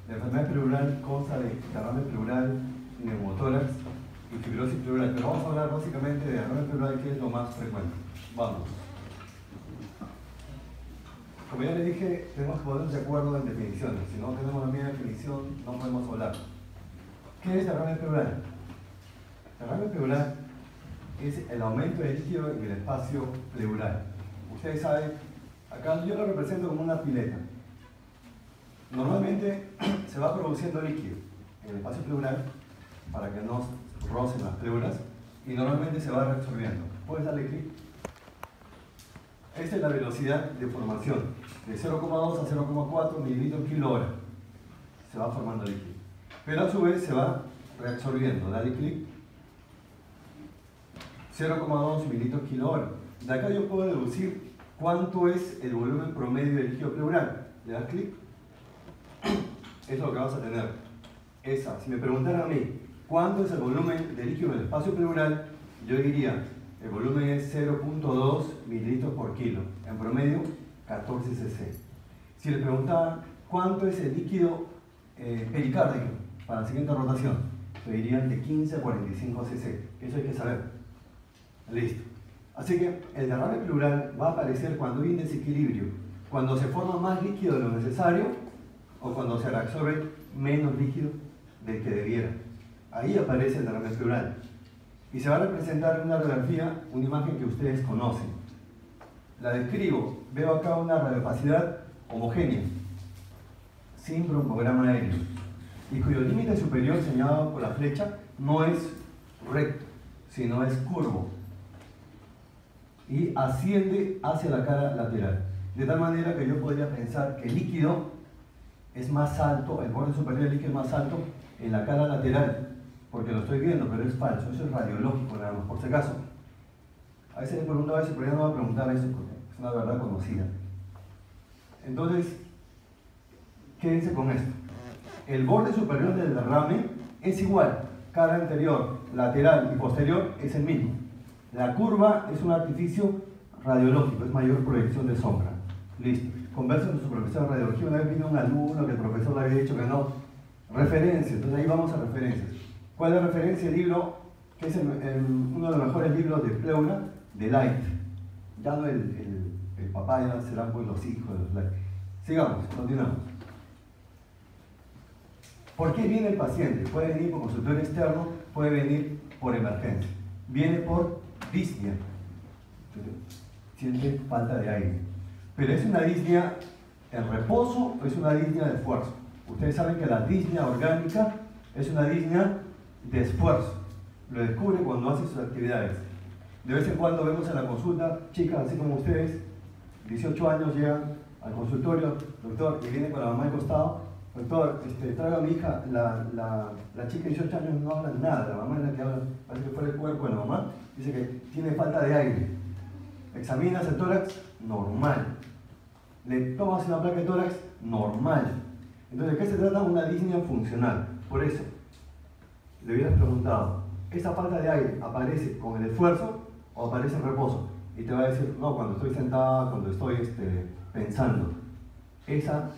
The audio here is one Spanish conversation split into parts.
La enfermedad pleural consta de derrame pleural, neumotórax y fibrosis pleural, pero vamos a hablar básicamente de derrame pleural, que es lo más frecuente. Vamos. Como ya le dije, tenemos que ponernos de acuerdo en definiciones. Si no tenemos la misma definición, no podemos hablar. ¿Qué es derrame pleural? Derrame pleural es el aumento del líquido en el espacio pleural. Ustedes saben, acá yo lo represento como una pileta. Normalmente se va produciendo líquido en el espacio pleural para que no rocen las pleuras y normalmente se va reabsorbiendo. ¿Puedes darle clic? Esta es la velocidad de formación, de 0,2 a 0,4 mililitros kilo hora. Se va formando líquido. Pero a su vez se va reabsorbiendo. Dale clic. 0,2 mililitros kilo hora. De acá yo puedo deducir cuánto es el volumen promedio del líquido pleural. Le das clic. Eso es lo que vas a tener. Si me preguntaran a mí cuánto es el volumen de líquido en el espacio pleural, yo diría el volumen es 0,2 mililitros por kilo, en promedio 14 cc. Si le preguntaba cuánto es el líquido pericárdico para la siguiente rotación, te dirían de 15 a 45 cc. Eso hay que saber. Listo. Así que el derrame pleural va a aparecer cuando hay un desequilibrio, cuando se forma más líquido de lo necesario o cuando se reabsorbe menos líquido del que debiera. Ahí aparece el derrame pleural. Y se va a representar en una radiografía, una imagen que ustedes conocen. La describo. Veo acá una radiopacidad homogénea, sin broncograma aéreo, y cuyo límite superior señalado por la flecha no es recto, sino es curvo, y asciende hacia la cara lateral. De tal manera que yo podría pensar que el líquido es más alto, el borde superior del líquido es más alto en la cara lateral, porque lo estoy viendo, pero es falso. Eso es radiológico, nada más, por si acaso. A veces le preguntaba eso, pero ya no voy a preguntar eso porque es una verdad conocida. Entonces, quédense con esto. El borde superior del derrame es igual. Cara anterior, lateral y posterior es el mismo. La curva es un artificio radiológico, es mayor proyección de sombra. Listo. Conversen con su profesor de radiología. Una vez vino un alumno que el profesor le había dicho que no. Referencias. Entonces ahí vamos a referencias. ¿Cuál es la referencia? El libro, que es uno de los mejores libros de pleura, de Light. Ya no el papá, ya serán pues los hijos de los Light. Sigamos, continuamos. ¿Por qué viene el paciente? Puede venir por consultorio externo, puede venir por emergencia. Viene por disnea. Siente falta de aire. Pero ¿es una disnea en reposo o es una disnea de esfuerzo? Ustedes saben que la disnea orgánica es una disnea de esfuerzo. Lo descubre cuando hace sus actividades. De vez en cuando vemos en la consulta chicas así como ustedes, 18 años, llegan al consultorio, doctor, y viene con la mamá al costado. Doctor, traiga a mi hija, la chica de 18 años no habla nada, la mamá es la que habla, parece que fuera el cuerpo de la mamá, dice que tiene falta de aire. Examinas el tórax, normal. Le tomas una placa de tórax, normal. Entonces, ¿de qué se trata? Una disnea funcional. Por eso, le hubieras preguntado, ¿esa falta de aire aparece con el esfuerzo o aparece en reposo? Y te va a decir, no, cuando estoy sentada, cuando estoy pensando. Esa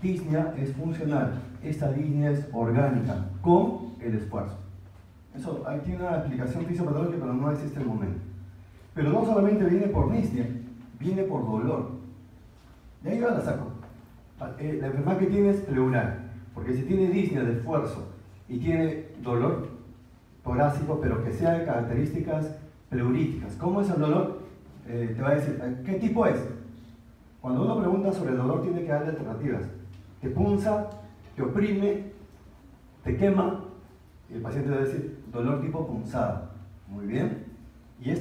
disnea es funcional, esta disnea es orgánica, con el esfuerzo. Eso ahí tiene una explicación fisiopatológica, pero no es el momento. Pero no solamente viene por disnea, viene por dolor. De ahí yo la saco. La enfermedad que tiene es pleural, porque si tiene disnea de esfuerzo y tiene dolor torácico, pero que sea de características pleuríticas. ¿Cómo es el dolor? Te va a decir, ¿qué tipo es? Cuando uno pregunta sobre el dolor, tiene que darle alternativas. Te punza, te oprime, te quema, y el paciente va a decir, dolor tipo punzada. Muy bien. Y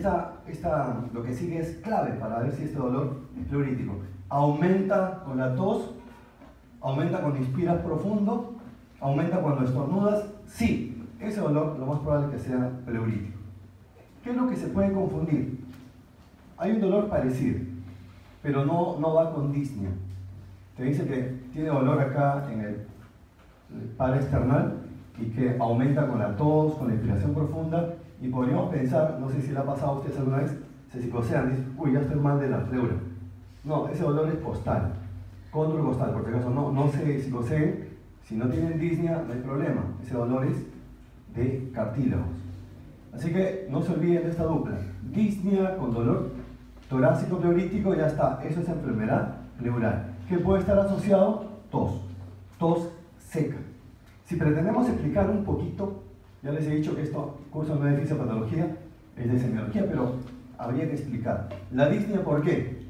lo que sigue es clave para ver si este dolor es pleurítico. Aumenta con la tos, aumenta cuando inspiras profundo, aumenta cuando estornudas. Sí, ese dolor lo más probable es que sea pleurítico. ¿Qué es lo que se puede confundir? Hay un dolor parecido, pero no va con disnea. Te dice que tiene dolor acá en el paraesternal y que aumenta con la tos, con la inspiración profunda, y podríamos pensar, no sé si le ha pasado a ustedes alguna vez, se psicosean, dicen, uy, ya estoy mal de la pleura. No, ese dolor es costal, cóndrulo costal, por si acaso no se psicoseen, Si no tienen disnea, no hay problema. Ese dolor es de cartílagos. Así que no se olviden de esta dupla. Disnea con dolor torácico pleurítico, ya está. Eso es enfermedad pleural. ¿Qué puede estar asociado? Tos. Tos seca. Si pretendemos explicar un poquito, ya les he dicho que esto curso no es de fisiopatología, es de semiología, pero habría que explicar. La disnea, ¿por qué?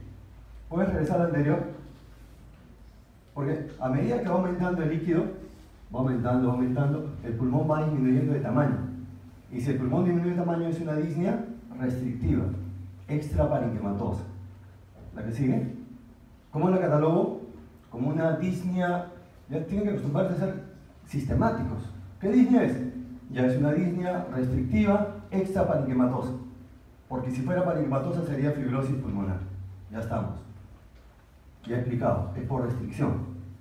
¿Puedes regresar al anterior? Porque a medida que va aumentando el líquido, va aumentando, el pulmón va disminuyendo de tamaño. Y si el pulmón disminuye de tamaño es una disnea restrictiva, extraparenquimatosa. ¿La que sigue? ¿Cómo la catalogo? Como una disnea, ya tienen que acostumbrarse a ser sistemáticos. ¿Qué disnea es? Ya es una disnea restrictiva, extraparenquimatosa. Porque si fuera parenquimatosa sería fibrosis pulmonar. Ya estamos. Ya he explicado, es por restricción,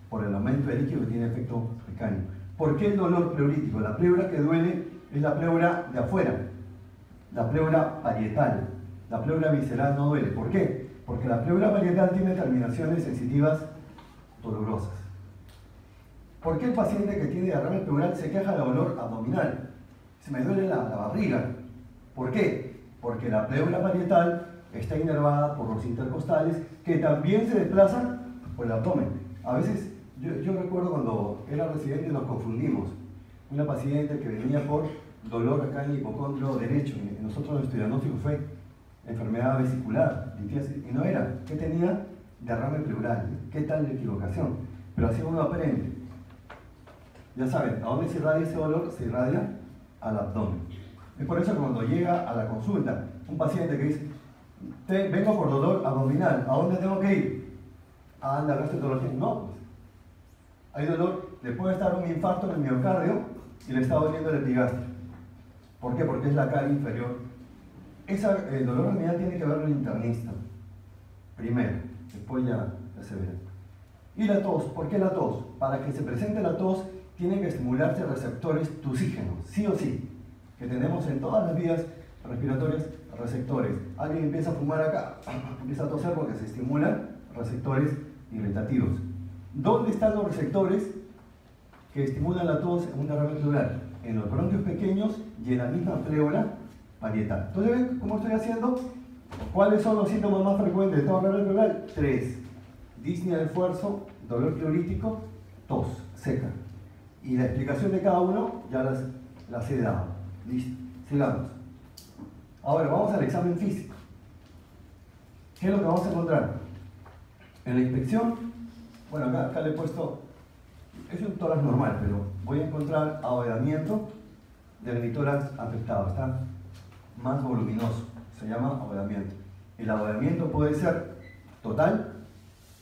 por el aumento de líquido que tiene efecto mecánico. ¿Por qué el dolor pleurítico? La pleura que duele es la pleura de afuera, la pleura parietal. La pleura visceral no duele. ¿Por qué? Porque la pleura parietal tiene terminaciones sensitivas dolorosas. ¿Por qué el paciente que tiene derrame pleural se queja de dolor abdominal? Se me duele la barriga. ¿Por qué? Porque la pleura parietal está inervada por los intercostales que también se desplazan por el abdomen. A veces, yo recuerdo cuando era residente nos confundimos. Una paciente que venía por dolor acá en el hipocondrio derecho, y nosotros nuestro diagnóstico fue enfermedad vesicular, y no era. ¿Qué tenía? Derrame pleural. ¿Qué tal la equivocación? Pero así uno aprende. Ya saben, ¿a dónde se irradia ese dolor? Se irradia al abdomen. Es por eso que cuando llega a la consulta un paciente que dice, vengo por dolor abdominal, ¿a dónde tengo que ir? A la gastroenterología. No, pues. Hay dolor, le puede estar un infarto en el miocardio y le está doliendo el epigastrio. ¿Por qué? Porque es la cara inferior. El dolor abdominal tiene que ver con el internista. Primero, después ya se verá. Y la tos, ¿por qué la tos? Para que se presente la tos, tienen que estimularse receptores tusígenos, sí o sí, que tenemos en todas las vías respiratorias receptores. Alguien empieza a fumar acá, empieza a toser porque se estimulan receptores irritativos. ¿Dónde están los receptores que estimulan la tos en un derrame pleural? En los bronquios pequeños y en la misma pleura parietal. Entonces, ¿ven cómo estoy haciendo? ¿Cuáles son los síntomas más frecuentes de todo derrame pleural? 3. Disnea de esfuerzo, dolor pleurítico, tos seca. Y la explicación de cada uno ya las he dado. Listo, sigamos. Ahora vamos al examen físico. ¿Qué es lo que vamos a encontrar? En la inspección, bueno, acá le he puesto, es un tórax normal, pero voy a encontrar abovedamiento del hemitórax afectado. Está más voluminoso, se llama abovedamiento. El abovedamiento puede ser total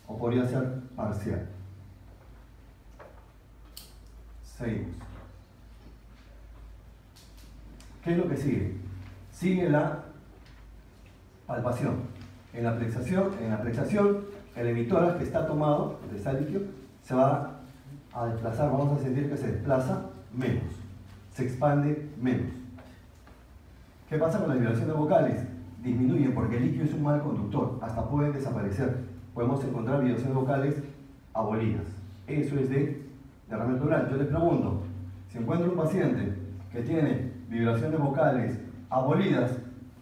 o podría ser parcial. Seguimos. ¿Qué es lo que sigue? Sigue la palpación. En la plexación, el hemitórax que está tomado, el está líquido, se va a desplazar, vamos a sentir que se desplaza menos, se expande menos. ¿Qué pasa con las vibraciones vocales? Disminuyen porque el líquido es un mal conductor, hasta pueden desaparecer. Podemos encontrar vibraciones vocales abolidas. Eso es de derrame pleural. Yo les pregunto, si encuentro un paciente que tiene vibraciones vocales abolidas,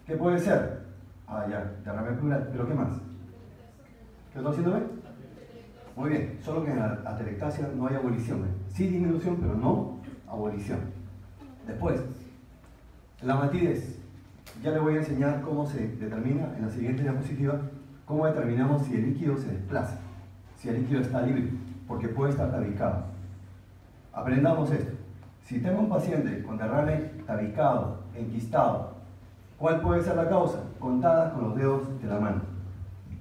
¿qué puede ser? Ah, ya, derrame pleural. ¿Pero qué más? ¿Qué estoy haciendo bien? Muy bien, solo que en la atelectasia no hay abolición. Sí disminución, pero no abolición. Después, la matidez. Ya le voy a enseñar cómo se determina en la siguiente diapositiva, cómo determinamos si el líquido se desplaza, si el líquido está libre, porque puede estar tabicado. Aprendamos esto. Si tengo un paciente con derrame tabicado, enquistado, ¿cuál puede ser la causa? Contadas con los dedos de la mano.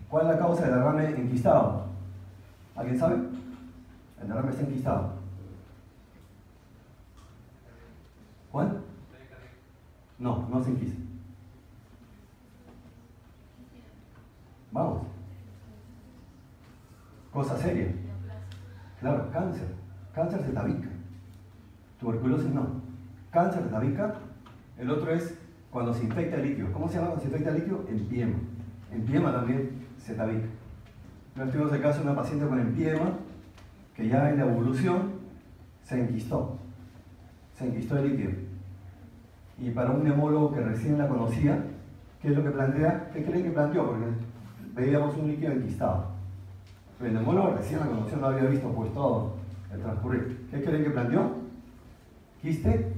¿Cuál es la causa del derrame enquistado? ¿Alguien sabe? El derrame está enquistado. ¿Cuál? No, no se enquista. Vamos. Cosa seria. Claro, cáncer. Cáncer se tabica. Tuberculosis no. Cáncer se tabica. El otro es cuando se infecta el líquido. ¿Cómo se llama cuando se infecta el líquido? Empiema. Empiema también se tabica. Nos tuvimos el caso de una paciente con empiema que ya en la evolución se enquistó el líquido. Y para un neumólogo que recién la conocía, ¿qué es lo que plantea? ¿Qué creen que planteó? Porque veíamos un líquido enquistado. Pero el neumólogo recién la conoció, no había visto pues todo el transcurrir. ¿Qué creen que planteó? Quiste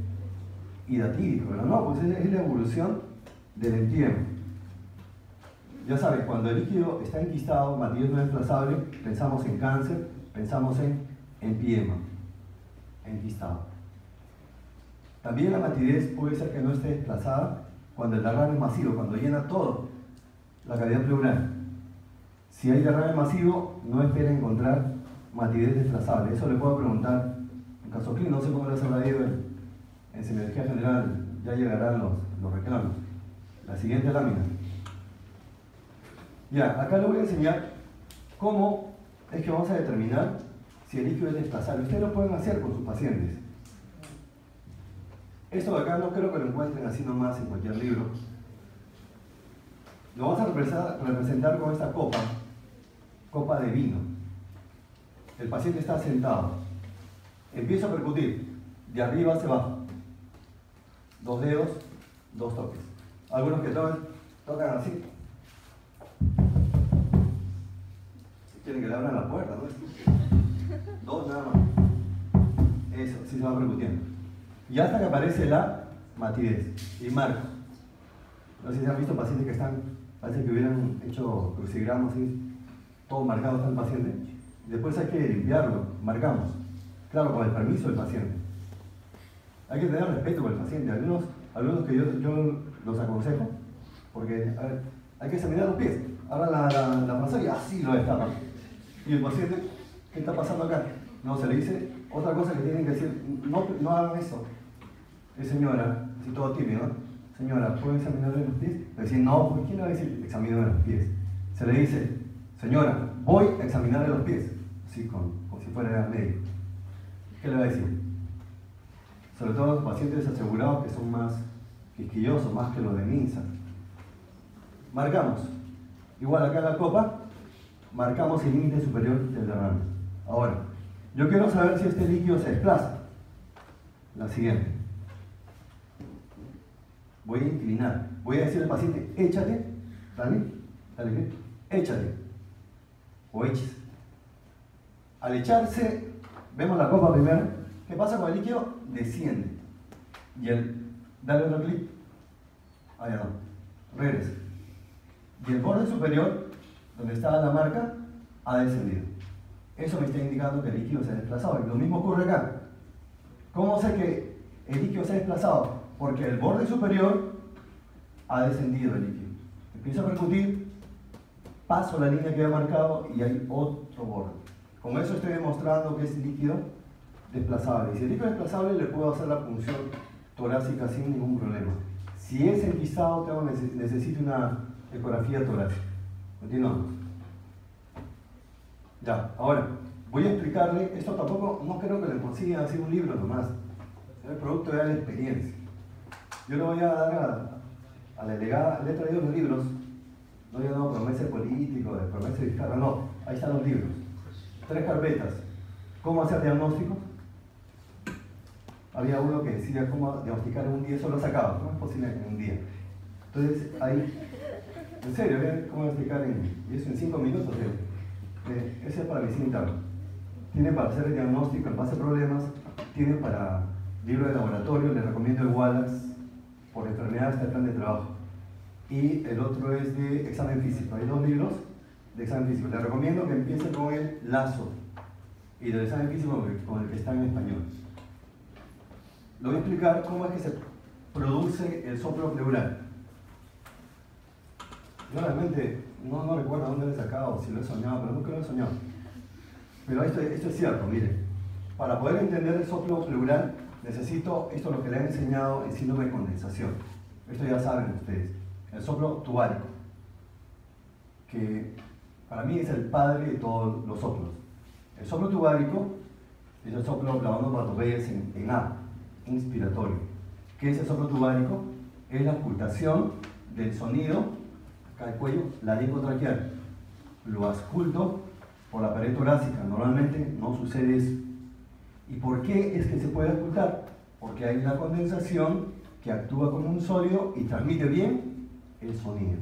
hidatídico, pero no, pues es la evolución del entierro. Ya sabes, cuando el líquido está enquistado, matidez no desplazable, pensamos en cáncer, pensamos en empiema, enquistado. También la matidez puede ser que no esté desplazada cuando el derrame es masivo, cuando llena todo la cavidad pleural. Si hay derrame masivo, no esperen encontrar matidez desplazable. Eso le puedo preguntar en caso clínico, no sé cómo les habrá ido en semiología general, ya llegarán los reclamos. La siguiente lámina. Ya, acá les voy a enseñar cómo es que vamos a determinar si el líquido es desplazable. Ustedes lo pueden hacer con sus pacientes. Esto de acá no creo que lo encuentren así nomás en cualquier libro. Lo vamos a representar con esta copa de vino. El paciente está sentado. Empiezo a percutir, de arriba hacia abajo. 2 dedos, 2 toques. Algunos que tocan así. Quieren que le abran la puerta, ¿no? 2 nada más. Eso, sí se va percutiendo. Y hasta que aparece la matidez. Y marco. No sé si han visto pacientes que están, parece que hubieran hecho crucigramos así, todo marcado está el paciente. Después hay que limpiarlo, marcamos. Claro, con el permiso del paciente. Hay que tener respeto con el paciente. Algunos que yo los aconsejo, porque a ver, hay que examinar los pies. Ahora la pasó y así lo destapan. Y el paciente, ¿qué está pasando acá? No, se le dice otra cosa que tienen que decir, no hagan eso. Señora, así todo tímido, ¿no? Señora, ¿puedo examinarle los pies? Le decir, no, ¿por qué le va a decir examíname los pies? Se le dice, señora, voy a examinarle los pies. Así, como si fuera médico. ¿Qué le va a decir? Sobre todo los pacientes asegurados que son más quisquillosos, más que los de MINSA. Marcamos. Igual acá en la copa, marcamos el límite superior del derrame. Ahora, yo quiero saber si este líquido se desplaza. La siguiente. Voy a inclinar. Voy a decir al paciente, échate, dale, échate. O échese. Al echarse, vemos la copa primero. ¿Qué pasa con el líquido? Desciende. Y dale otro clic. Ah, ya no. Regresa. Y el borde superior, donde estaba la marca, ha descendido. Eso me está indicando que el líquido se ha desplazado. Y lo mismo ocurre acá. ¿Cómo sé que el líquido se ha desplazado? Porque el borde superior ha descendido el líquido. Empiezo a percutir, paso la línea que he marcado y hay otro borde. Con eso estoy demostrando que es líquido desplazable. Y si el líquido es desplazable, le puedo hacer la punción torácica sin ningún problema. Si es enquistado, necesito una ecografía torácica. Continuamos. Ya, ahora, voy a explicarle, esto tampoco, no creo que le consigan así un libro nomás. Es el producto de la experiencia. Yo le voy a dar a la delegada, le he traído los libros, no he dado promesa político, de promesa fiscal, no, ahí están los libros. 3 carpetas. ¿Cómo hacer diagnóstico? Había uno que decía cómo diagnosticar en un día, eso lo sacaba, ¿cómo es posible en un día? Entonces, ahí, en serio, ¿ven cómo explicar y eso en 5 minutos? Ese es para visita interna. Tiene para hacer el diagnóstico en base a problemas, tiene para libro de laboratorio, les recomiendo el Wallace, por enfermedades del plan de trabajo. Y el otro es de examen físico. Hay 2 libros de examen físico. Les recomiendo que empiecen con el Lazo y del examen físico con el que está en español. Le voy a explicar cómo es que se produce el soplo pleural. Yo realmente no recuerdo dónde lo he sacado, si lo he soñado, pero nunca lo he soñado. Pero esto es cierto, miren. Para poder entender el soplo pleural, necesito, esto es lo que le he enseñado en síndrome de condensación. Esto ya saben ustedes. El soplo tubárico, que para mí es el padre de todos los soplos. El soplo tubárico es el soplo lavando en A, inspiratorio. ¿Qué es el soplo tubárico? Es la ocultación del sonido, acá el cuello, laringotraqueal. Lo ausculto por la pared torácica. Normalmente no sucede eso. ¿Y por qué es que se puede ocultar? Porque hay una condensación que actúa como un sólido y transmite bien el sonido.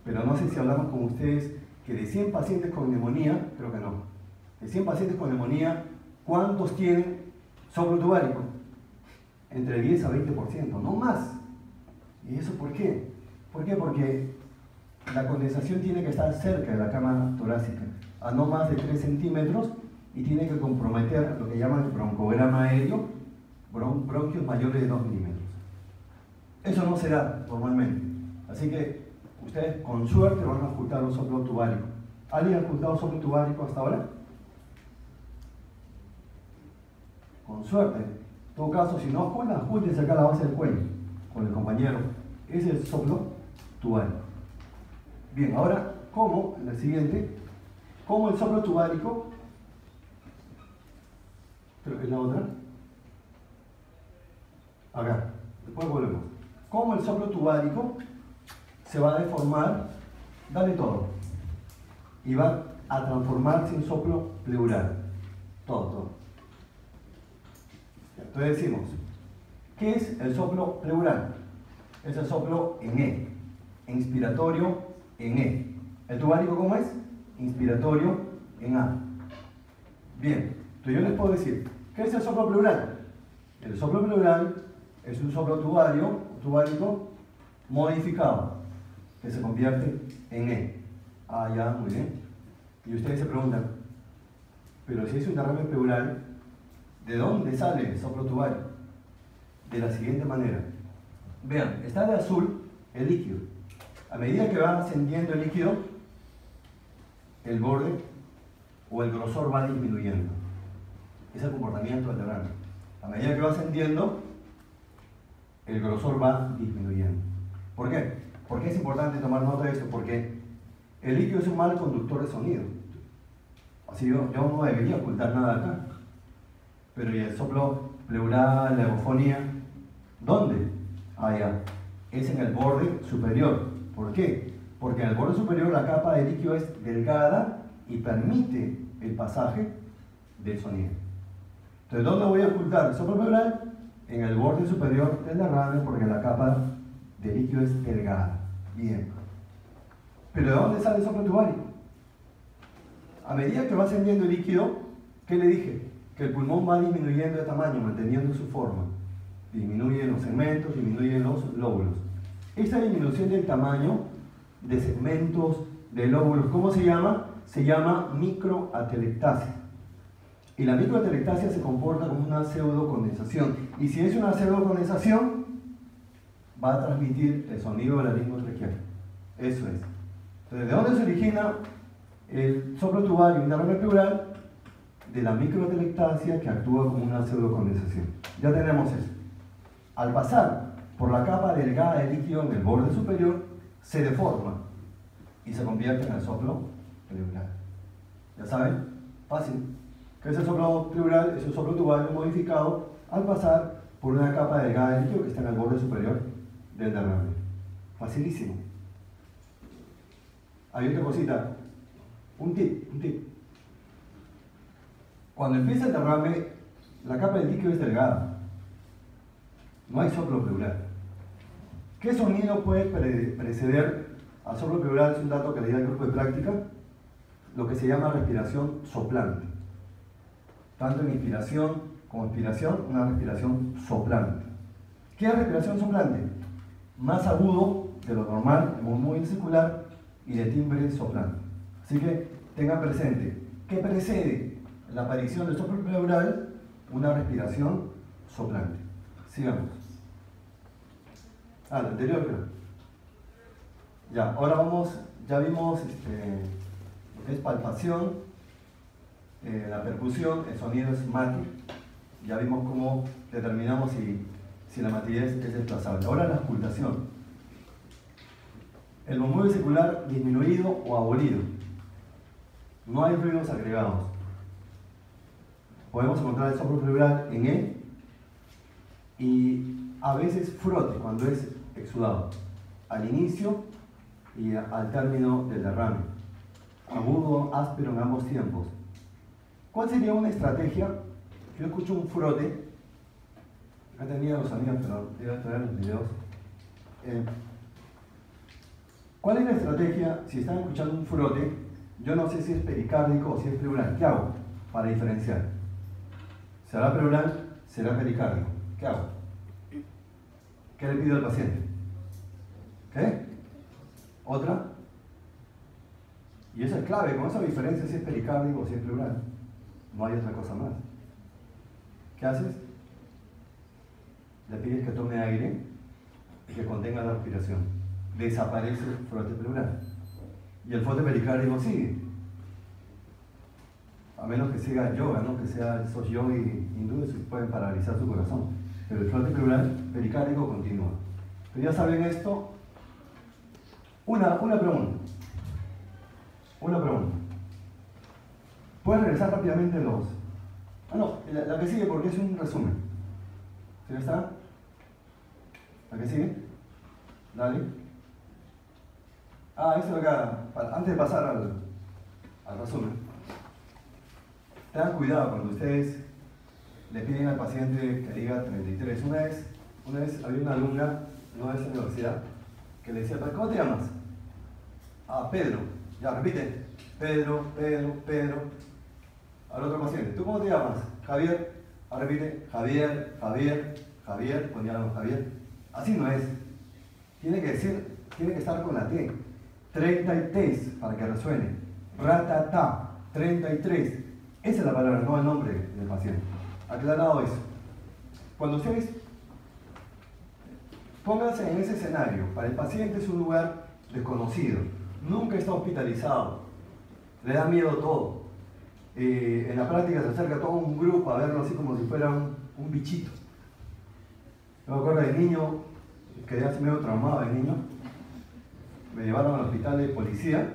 Pero no sé si hablamos con ustedes que de 100 pacientes con neumonía, creo que no, de 100 pacientes con neumonía, ¿cuántos tienen soplo tubárico? Entre 10 a 20%, no más. ¿Y eso por qué? ¿Por qué? Porque la condensación tiene que estar cerca de la cámara torácica, a no más de 3 centímetros, y tiene que comprometer lo que llaman el broncograma aéreo, bronquios mayores de 2 milímetros. Eso no se da normalmente. Así que ustedes con suerte van a ocultar un soplo tubárico. ¿Alguien ha ocultado soplo tubárico hasta ahora? Con suerte. En todo caso, si no ocultan, ajústense acá a la base del cuello con el compañero. Ese es el soplo tubárico. Bien, ahora, ¿cómo? En la siguiente, ¿cómo el soplo tubárico? Creo que es la otra. Acá, después volvemos. ¿Cómo el soplo tubárico se va a deformar? Dale todo. Y va a transformarse en soplo pleural. Todo. Entonces decimos, ¿qué es el soplo pleural? Es el soplo en E, inspiratorio en E. ¿El tubárico cómo es? Inspiratorio en A. Bien, entonces yo les puedo decir, ¿qué es el soplo pleural? El soplo pleural es un soplo tubárico modificado, que se convierte en E. Ah, ya, muy bien. Y ustedes se preguntan, pero si es un derrame pleural, ¿de dónde sale el soplo tubárico? De la siguiente manera. Vean, está de azul el líquido. A medida que va ascendiendo el líquido, el borde o el grosor va disminuyendo. Es el comportamiento del derrame. A medida que va ascendiendo, el grosor va disminuyendo. ¿Por qué? ¿Por qué es importante tomar nota de esto? Porque el líquido es un mal conductor de sonido. Así yo no debería ocultar nada acá. Pero ¿y el soplo pleural, la eufonía? ¿Dónde? Allá. Es en el borde superior. ¿Por qué? Porque en el borde superior la capa de líquido es delgada y permite el pasaje del sonido. Entonces, ¿dónde voy a ocultar el soplo pleural? En el borde superior del derrame, porque la capa de líquido es delgada. Bien. ¿Pero de dónde sale el soplo tubárico? A medida que va ascendiendo el líquido, ¿qué le dije? Que el pulmón va disminuyendo de tamaño, manteniendo su forma. Disminuyen los segmentos, disminuyen los lóbulos. Esta disminución del tamaño de segmentos, de lóbulos, ¿cómo se llama? Se llama microatelectasia. Y la microatelectasia se comporta como una pseudocondensación. Y si es una pseudocondensación, va a transmitir el sonido de la lengua traqueal. Eso es. Entonces, ¿de dónde se origina el soplo tubario y un derrame pleural? De la microatelectasia que actúa como una pseudocondensación. Ya tenemos eso. Al pasar por la capa delgada de líquido en el borde superior, se deforma y se convierte en el soplo pleural. ¿Ya saben? Fácil. ¿Qué es el soplo pleural? Es un soplo tubario modificado al pasar por una capa delgada de líquido que está en el borde superior del derrame. Facilísimo. Hay otra cosita. Un tip. Cuando empieza el derrame, la capa del líquido es delgada. No hay soplo pleural. ¿Qué sonido puede preceder al soplo pleural? Es un dato que le di al grupo de práctica. Lo que se llama respiración soplante. Tanto en inspiración como expiración, una respiración soplante. ¿Qué es respiración soplante? Más agudo de lo normal, muy circular y de timbre soplante. Así que tengan presente, ¿qué precede la aparición del soplo pleural? Una respiración soplante. Sigamos. La anterior creo. Ya, ahora vamos, ya vimos lo que es palpación, la percusión, el sonido es mati. Ya vimos cómo determinamos si la matidez es desplazable. Ahora la auscultación. El murmullo circular disminuido o abolido. No hay ruidos agregados. Podemos encontrar el soplo pleural en E y a veces frote cuando es exudado, al inicio y al término del derrame. Agudo, áspero en ambos tiempos. ¿Cuál sería una estrategia? Yo escucho un frote. Acá tenía los amigos, pero voy a traer los videos. ¿Cuál es la estrategia si están escuchando un frote? Yo no sé si es pericárdico o si es pleural. ¿Qué hago para diferenciar? ¿Será pleural? ¿Será pericárdico? ¿Qué hago? ¿Qué le pido al paciente? ¿Qué? ¿Otra? Y eso es clave, con esa diferencia si es pericárdico o si es pleural. No hay otra cosa más. ¿Qué haces? Le pides que tome aire y que contenga la respiración. Desaparece el frote pleural. Y el frote pericárdico sigue. A menos que siga yoga, ¿no? Que sea esos yogi hindúes que pueden paralizar su corazón. Pero el frote pleural pericárdico continúa. Pero ya saben esto. Una pregunta. Una pregunta. ¿Puedes regresar rápidamente los? Ah, no, la que sigue porque es un resumen. ¿Sí está? ¿La que sigue? Dale. Eso de acá, antes de pasar al resumen. Tengan cuidado cuando ustedes le piden al paciente que diga 33. Una vez había una alumna, no de esa universidad, que le decía, ¿cómo te llamas? Pedro. Ya, repite. Pedro. Al otro paciente, ¿tú cómo te llamas? Javier. Ahora repite, Javier, ponía Javier. Así no es. Tiene que estar con la T. 33 para que resuene. Ratata, 33. Esa es la palabra, no el nombre del paciente. Aclarado eso. Cuando ustedes pónganse en ese escenario, para el paciente es un lugar desconocido, nunca está hospitalizado, le da miedo todo. En la práctica se acerca todo un grupo a verlo así como si fuera un bichito. Yo me acuerdo de niño, quedé así medio traumado de niño, me llevaron al hospital de policía,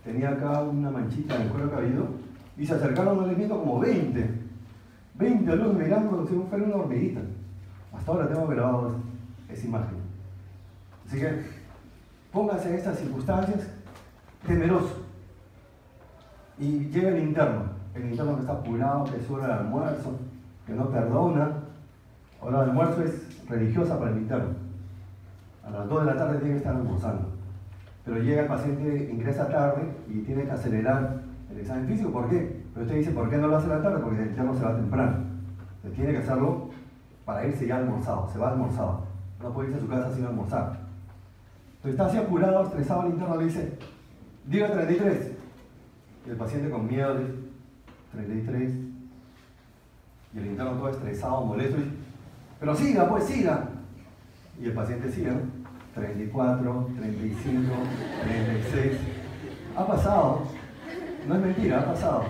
tenía acá una manchita en el cuero cabelludo, y se acercaron al viendo como 20 alumnos mirando como si fuera una hormiguita. Hasta ahora tengo grabado esa imagen. Así que pónganse en estas circunstancias temeroso. Y llega el interno que está apurado, que es hora del almuerzo, que no perdona. Hora del almuerzo es religiosa para el interno. A las 2 de la tarde tiene que estar almorzando. Pero llega el paciente, ingresa tarde y tiene que acelerar el examen físico. ¿Por qué? Pero usted dice, ¿por qué no lo hace a la tarde? Porque el interno se va temprano. Usted tiene que hacerlo para irse ya almorzado, se va almorzado. No puede irse a su casa sin almorzar. Entonces está así apurado, estresado, el interno le dice, diga 33. Y el paciente con miedo dice, 33. Y el interno todo estresado, molesto, dice, pero siga, pues siga. Y el paciente sigue, ¿no? 34, 35, 36. Ha pasado. No es mentira, ha pasado.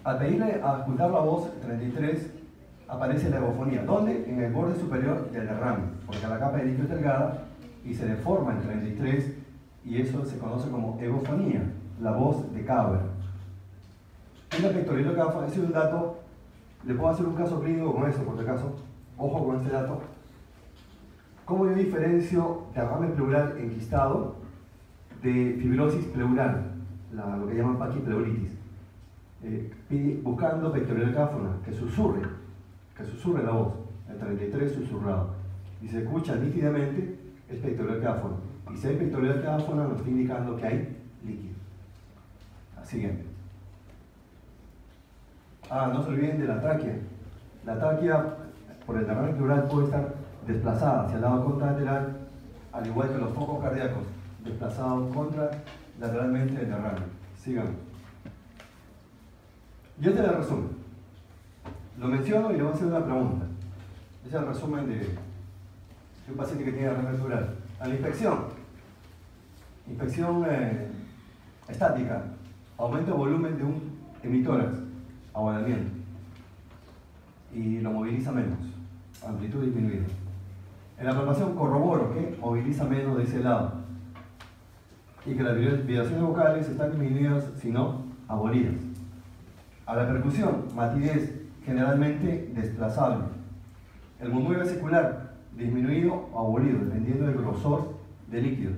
Al pedirle a escuchar la voz 33, aparece la egofonía. ¿Dónde? En el borde superior del derrame, porque la capa de líquido es delgada y se deforma en 33, y eso se conoce como egofonía, la voz de Kauer. Y la pectorilocáfona, ese es un dato, le puedo hacer un caso clínico con eso, por si acaso. Ojo con este dato. ¿Cómo yo diferencio derrame pleural enquistado de fibrosis pleural, lo que llaman paquipleuritis? Buscando pectorilocáfona, que susurre la voz, el 33 susurrado, y se escucha nítidamente, es pectorilocáfona. Y si hay pectorilocáfona, nos está indicando que hay líquido. Siguiente. No se olviden de la tráquea. La tráquea, por el derrame pleural, puede estar desplazada hacia el lado contralateral, al igual que los focos cardíacos, desplazados contralateralmente del derrame. Sigamos. Y este es el resumen. Lo menciono y le voy a hacer una pregunta. Ese es el resumen de un paciente que tiene derrame pleural. A la inspección estática, aumento de volumen de un hemitórax, aguadamiento, y lo moviliza menos, amplitud disminuida. En la palpación corroboro que moviliza menos de ese lado y que las vibraciones vocales están disminuidas, si no abolidas. A la percusión, matidez, generalmente desplazable. El murmullo vesicular, disminuido o abolido, dependiendo del grosor del líquido.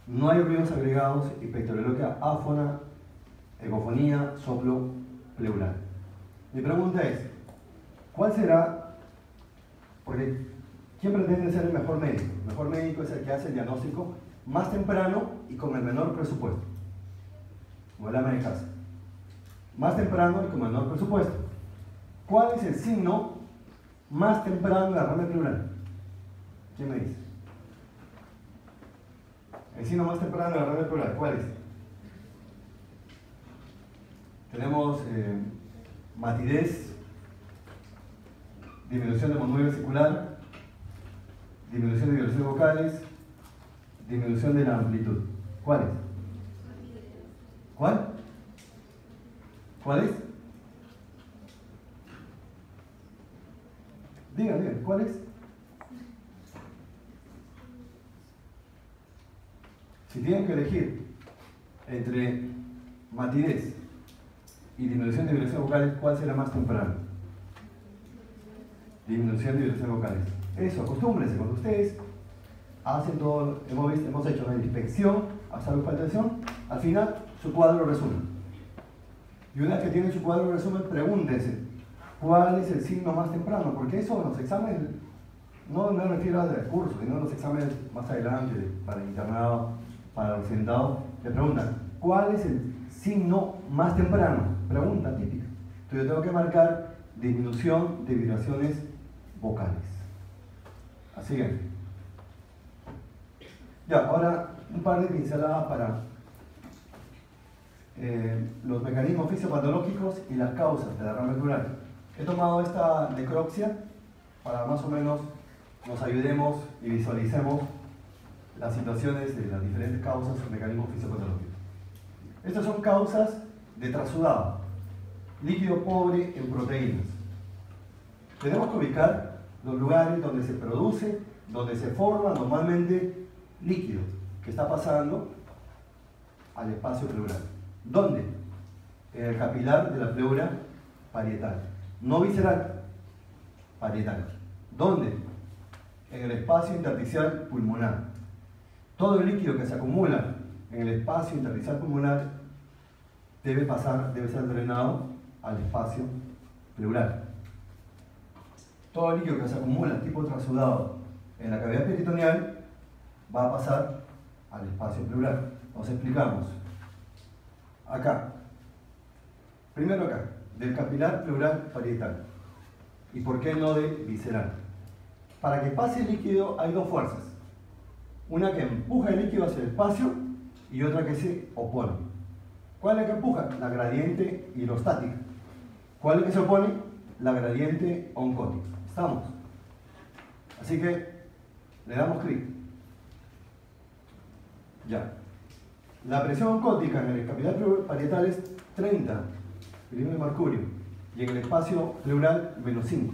No hay ruidos agregados y pectoraloquia áfona, ecofonía, soplo pleural. Mi pregunta es, ¿cuál será? Porque ¿quién pretende ser el mejor médico? El mejor médico es el que hace el diagnóstico más temprano y con el menor presupuesto. Como el ama de casa. Más temprano y con menor presupuesto. ¿Cuál es el signo más temprano de derrame pleural? ¿Quién me dice? El signo más temprano de derrame pleural, ¿cuál es? Tenemos matidez, disminución de monoide vesicular, disminución de vibraciones vocales, disminución de la amplitud. ¿Cuál es? ¿Cuál? ¿Cuál es? Digan, ¿cuál es? Si tienen que elegir entre matidez y disminución de vibraciones vocales, ¿cuál será más temprano? Disminución de vibraciones vocales. Eso, acostúmbrense, cuando ustedes hacen todo, hemos hecho una inspección hasta la palpación, al final su cuadro resumen. Y una vez que tienen su cuadro resumen, pregúntense, ¿cuál es el signo más temprano? Porque eso en los exámenes, no me refiero al curso, sino en los exámenes más adelante, para el internado, para el occidentado, le preguntan, ¿cuál es el signo más temprano? Pregunta típica. Entonces yo tengo que marcar disminución de vibraciones vocales. Así que, ya, ahora un par de pinceladas para los mecanismos fisiopatológicos y las causas de derrame pleural. He tomado esta necropsia para más o menos nos ayudemos y visualicemos las situaciones de las diferentes causas y mecanismos fisiopatológicos. Estas son causas de trasudado, líquido pobre en proteínas. Tenemos que ubicar los lugares donde se produce, donde se forma normalmente líquido que está pasando al espacio pleural. ¿Dónde? En el capilar de la pleura parietal. No visceral, parietal. ¿Dónde? En el espacio intersticial pulmonar. Todo el líquido que se acumula en el espacio intersticial pulmonar debe ser drenado al espacio pleural. Todo el líquido que se acumula tipo trasudado en la cavidad peritoneal va a pasar al espacio pleural. Nos explicamos. Acá. Primero acá, del capilar pleural parietal. ¿Y por qué no de visceral? Para que pase el líquido hay dos fuerzas. Una que empuja el líquido hacia el espacio y otra que se opone. ¿Cuál es la que empuja? La gradiente hidrostática. ¿Cuál es la que se opone? La gradiente oncótica. ¿Estamos? Así que le damos clic. Ya. La presión oncótica en el capilar parietal es 30 milímetros de mercurio y en el espacio pleural menos 5.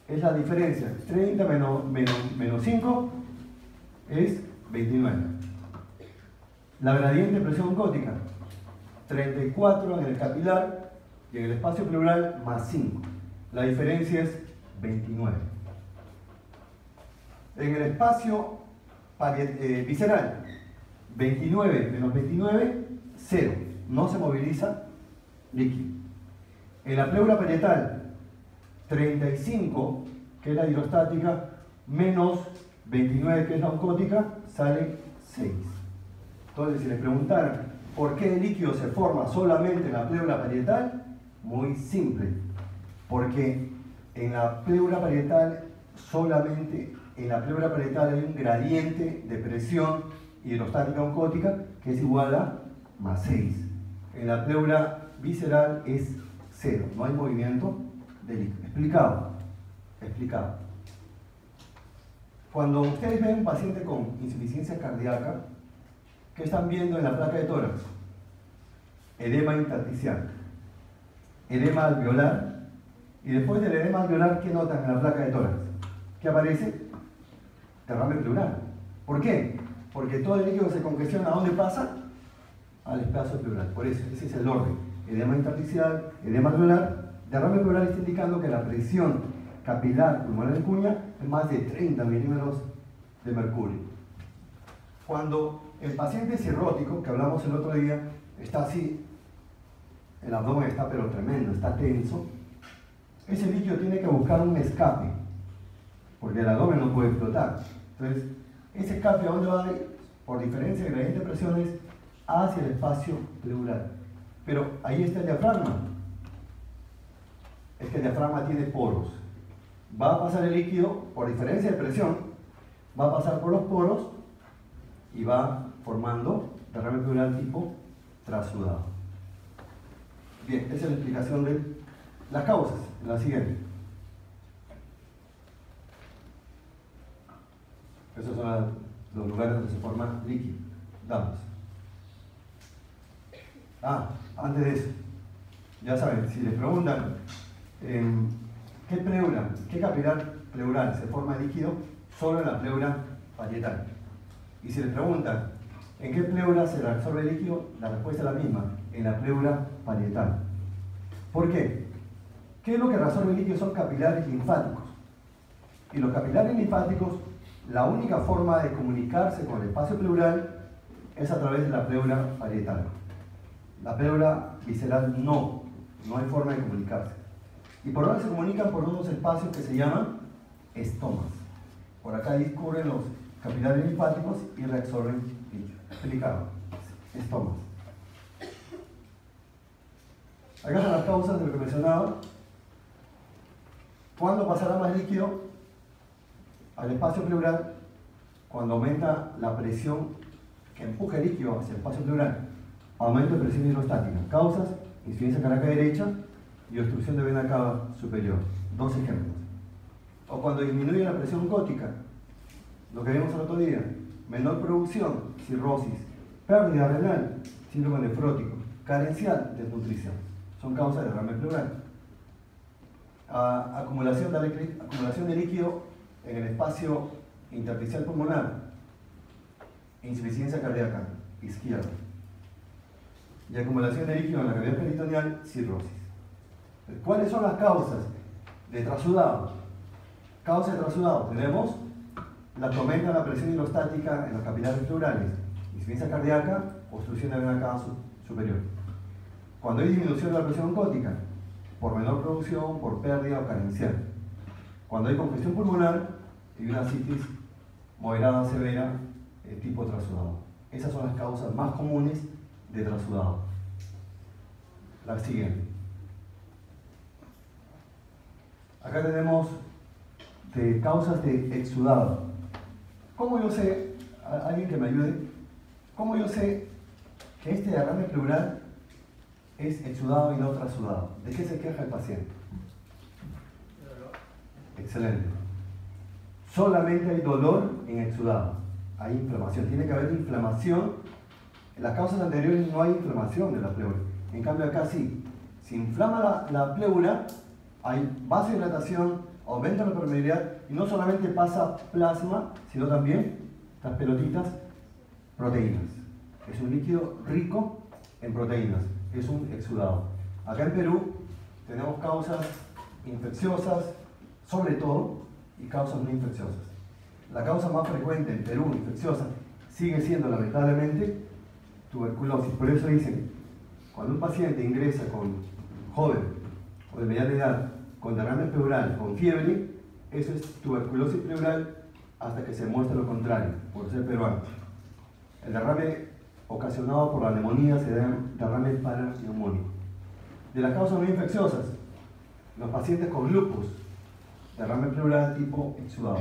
Es la diferencia. 30 menos 5 es 29. La gradiente de presión oncótica, 34 en el capilar y en el espacio pleural más 5. La diferencia es 29. En el espacio visceral, 29 menos 29, 0. No se moviliza líquido. En la pleura parietal, 35, que es la hidrostática, menos 29, que es la oncótica, sale 6. Entonces, si les preguntaran por qué el líquido se forma solamente en la pleura parietal, muy simple. Porque en la pleura parietal, solamente en la pleura parietal hay un gradiente de presión hidrostática oncótica que es igual a más 6. En la pleura visceral es 0, no hay movimiento de líquido. ¿Explicado? Explicado. Cuando ustedes ven un paciente con insuficiencia cardíaca, ¿qué están viendo en la placa de tórax? Edema intersticial, edema alveolar, y después del edema alveolar, ¿qué notan en la placa de tórax? ¿Qué aparece? Derrame pleural. ¿Por qué? Porque todo el líquido que se congestiona, ¿a dónde pasa? Al espacio pleural. Por eso, ese es el orden. Edema intersticial, edema alveolar. Derrame pleural está indicando que la presión capilar pulmonar en cuña es más de 30 milímetros de mercurio. Cuando el paciente cirrótico, que hablamos el otro día, está así, el abdomen está pero tremendo, está tenso. Ese líquido tiene que buscar un escape, porque el abdomen no puede flotar. Entonces, ese escape, ¿a dónde va a ir? Por diferencia de gradiente de presiones, hacia el espacio pleural. Pero ahí está el diafragma. Es que el diafragma tiene poros. Va a pasar el líquido, por diferencia de presión, va a pasar por los poros y va formando derrame pleural tipo trasudado. Bien, esa es la explicación de las causas. La siguiente. Esos son los lugares donde se forma líquido. Damos. Antes de eso, ya saben, si les preguntan ¿qué pleura, qué capilar pleural se forma líquido? Solo en la pleura parietal. Y si les preguntan ¿en qué pleura se absorbe el líquido? La respuesta es la misma, en la pleura parietal. ¿Por qué? ¿Qué es lo que reabsorbe el líquido? Son capilares linfáticos. Y los capilares linfáticos, la única forma de comunicarse con el espacio pleural es a través de la pleura parietal. La pleura visceral no hay forma de comunicarse. ¿Y por dónde se comunican? Por unos espacios que se llaman estomas. Por acá discurren los capilares linfáticos y reabsorben líquido. Explicado. Estomas. Acá son las causas de lo que mencionaba. ¿Cuándo pasará más líquido al espacio pleural? Cuando aumenta la presión que empuja el líquido hacia el espacio pleural. Aumento de presión hidrostática. Causas: insuficiencia cardíaca derecha y obstrucción de vena cava superior. Dos ejemplos. O cuando disminuye la presión gótica, lo que vimos el otro día, menor producción, cirrosis, pérdida renal, síndrome nefrótico, carencial, desnutrición. Son causas de derrame pleural. Acumulación de líquido en el espacio intersticial pulmonar, insuficiencia cardíaca izquierda. Y acumulación de líquido en la cavidad peritoneal, cirrosis. ¿Cuáles son las causas de trasudado? Causas de trasudado: tenemos la que aumenta la presión hidrostática en los capilares pleurales, insuficiencia cardíaca, obstrucción de vena cava superior. Cuando hay disminución de la presión gótica, por menor producción, por pérdida o carencial. Cuando hay congestión pulmonar y una citis moderada severa, tipo trasudado. Esas son las causas más comunes de trasudado. La siguiente. Acá tenemos causas de exudado. ¿Cómo yo sé, alguien que me ayude, cómo yo sé que este derrame pleural es exudado y no trasudado? ¿De qué se queja el paciente? Excelente. Solamente hay dolor en exudado. Hay inflamación. Tiene que haber inflamación. En las causas anteriores no hay inflamación de la pleura. En cambio acá sí. Si inflama la pleura, hay vasodilatación, aumenta la permeabilidad y no solamente pasa plasma, sino también las pelotitas, proteínas. Es un líquido rico en proteínas. Es un exudado. Acá en Perú tenemos causas infecciosas, sobre todo, y causas no infecciosas. La causa más frecuente en Perú, infecciosa, sigue siendo lamentablemente tuberculosis. Por eso dicen, cuando un paciente ingresa joven o de mediana edad, con derrame pleural, con fiebre, eso es tuberculosis pleural hasta que se muestre lo contrario, por ser peruano. El derrame ocasionado por la neumonía se da derrame paraneumónico. De las causas no infecciosas, los pacientes con lupus, derrame pleural tipo exudado,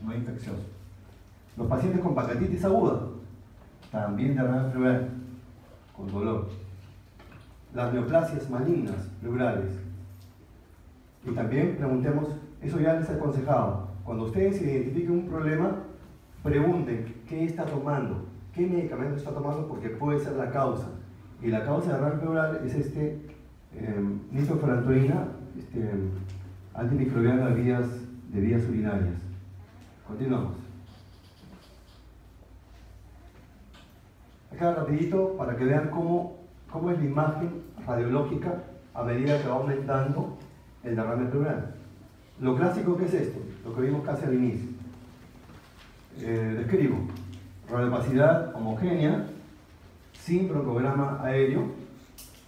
no infeccioso. Los pacientes con pancreatitis aguda, también derrame pleural, con dolor. Las neoplasias malignas pleurales. Y también preguntemos, eso ya les he aconsejado, cuando ustedes identifiquen un problema, pregunten qué está tomando, qué medicamento está tomando, porque puede ser la causa. Y la causa de derrame pleural es nitrofurantoína, antimicrobiano de vías urinarias. Continuamos. Acá rapidito para que vean cómo es la imagen radiológica a medida que va aumentando el derrame pleural. Lo clásico que es esto, lo que vimos casi al inicio. Describo. radiopacidad homogénea, sin broncograma aéreo,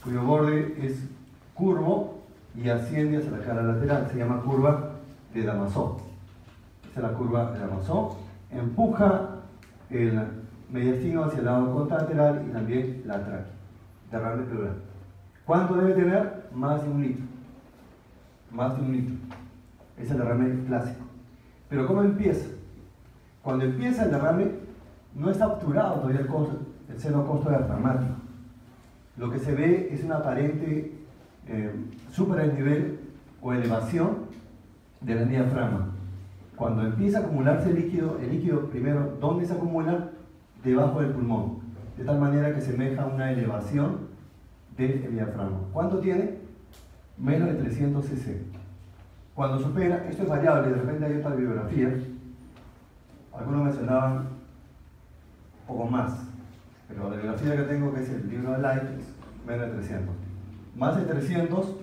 cuyo borde es curvo y asciende hacia la cara lateral. Se llama curva de Damasó. Esta es la curva de Damasó. Empuja el mediastino hacia el lado contralateral y también la tráquea. Derrame pleural. ¿Cuánto debe tener? Más de 1 litro. Más de 1 litro. Es el derrame clásico. Pero ¿cómo empieza? Cuando empieza el derrame, no está obturado todavía el seno costodiafragmático. Lo que se ve es una aparente superdesnivel o elevación de la diafragma. Cuando empieza a acumularse el líquido primero, ¿dónde se acumula? Debajo del pulmón, de tal manera que semeja una elevación del diafragma. ¿Cuánto tiene? Menos de 300 cc. Cuando supera, esto es variable, de repente hay otra bibliografía, algunos mencionaban un poco más, pero la bibliografía que tengo, que es el libro de Light, es menos de 300. Más de 300,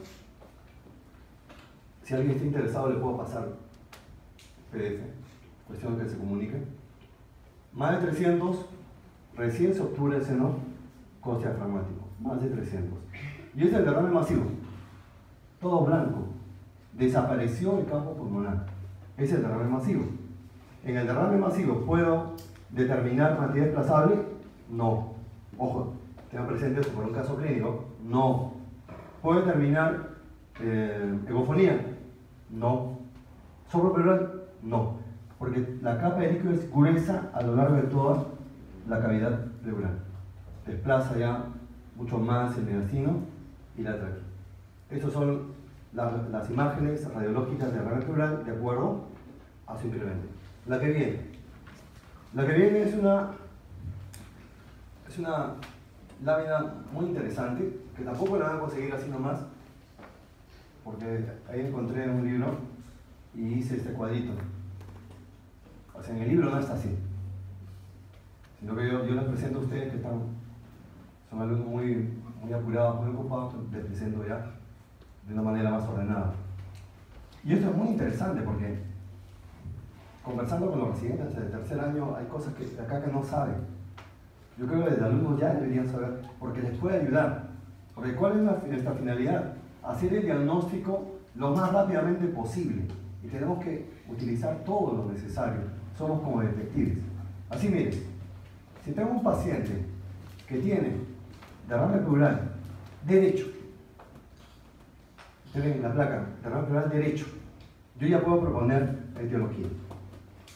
si alguien está interesado le puedo pasar PDF, cuestión que se comunique. Más de 300, recién se obtura el seno costodiafragmático, más de 300. Y este es el derrame masivo, todo blanco, desapareció el campo pulmonar, es el derrame masivo. En el derrame masivo, ¿puedo determinar cantidad desplazable? No. Ojo, tengan presente esto por un caso clínico, no. ¿Puedo determinar egofonía? No. ¿Soplo pleural? No. Porque la capa de líquido es gruesa a lo largo de toda la cavidad pleural. Desplaza ya mucho más el mediastino y la tráquea. Estas son las imágenes radiológicas de derrame pleural de acuerdo a su incremento. La que viene. La que viene es una lámina muy interesante, que tampoco la van a conseguir así nomás, porque ahí encontré un libro y hice este cuadrito. O sea, en el libro no está así, sino que yo les presento a ustedes que son alumnos muy apurados, muy ocupados, les presento ya de una manera más ordenada. Y esto es muy interesante porque conversando con los residentes del tercer año hay cosas que acá no saben. Yo creo que los alumnos ya deberían saber, porque les puede ayudar. Porque ¿cuál es nuestra finalidad? Hacer el diagnóstico lo más rápidamente posible. Y tenemos que utilizar todo lo necesario. Somos como detectives. Así miren, si tengo un paciente que tiene derrame pleural derecho, tienen la placa, derrame pleural derecho, yo ya puedo proponer etiología.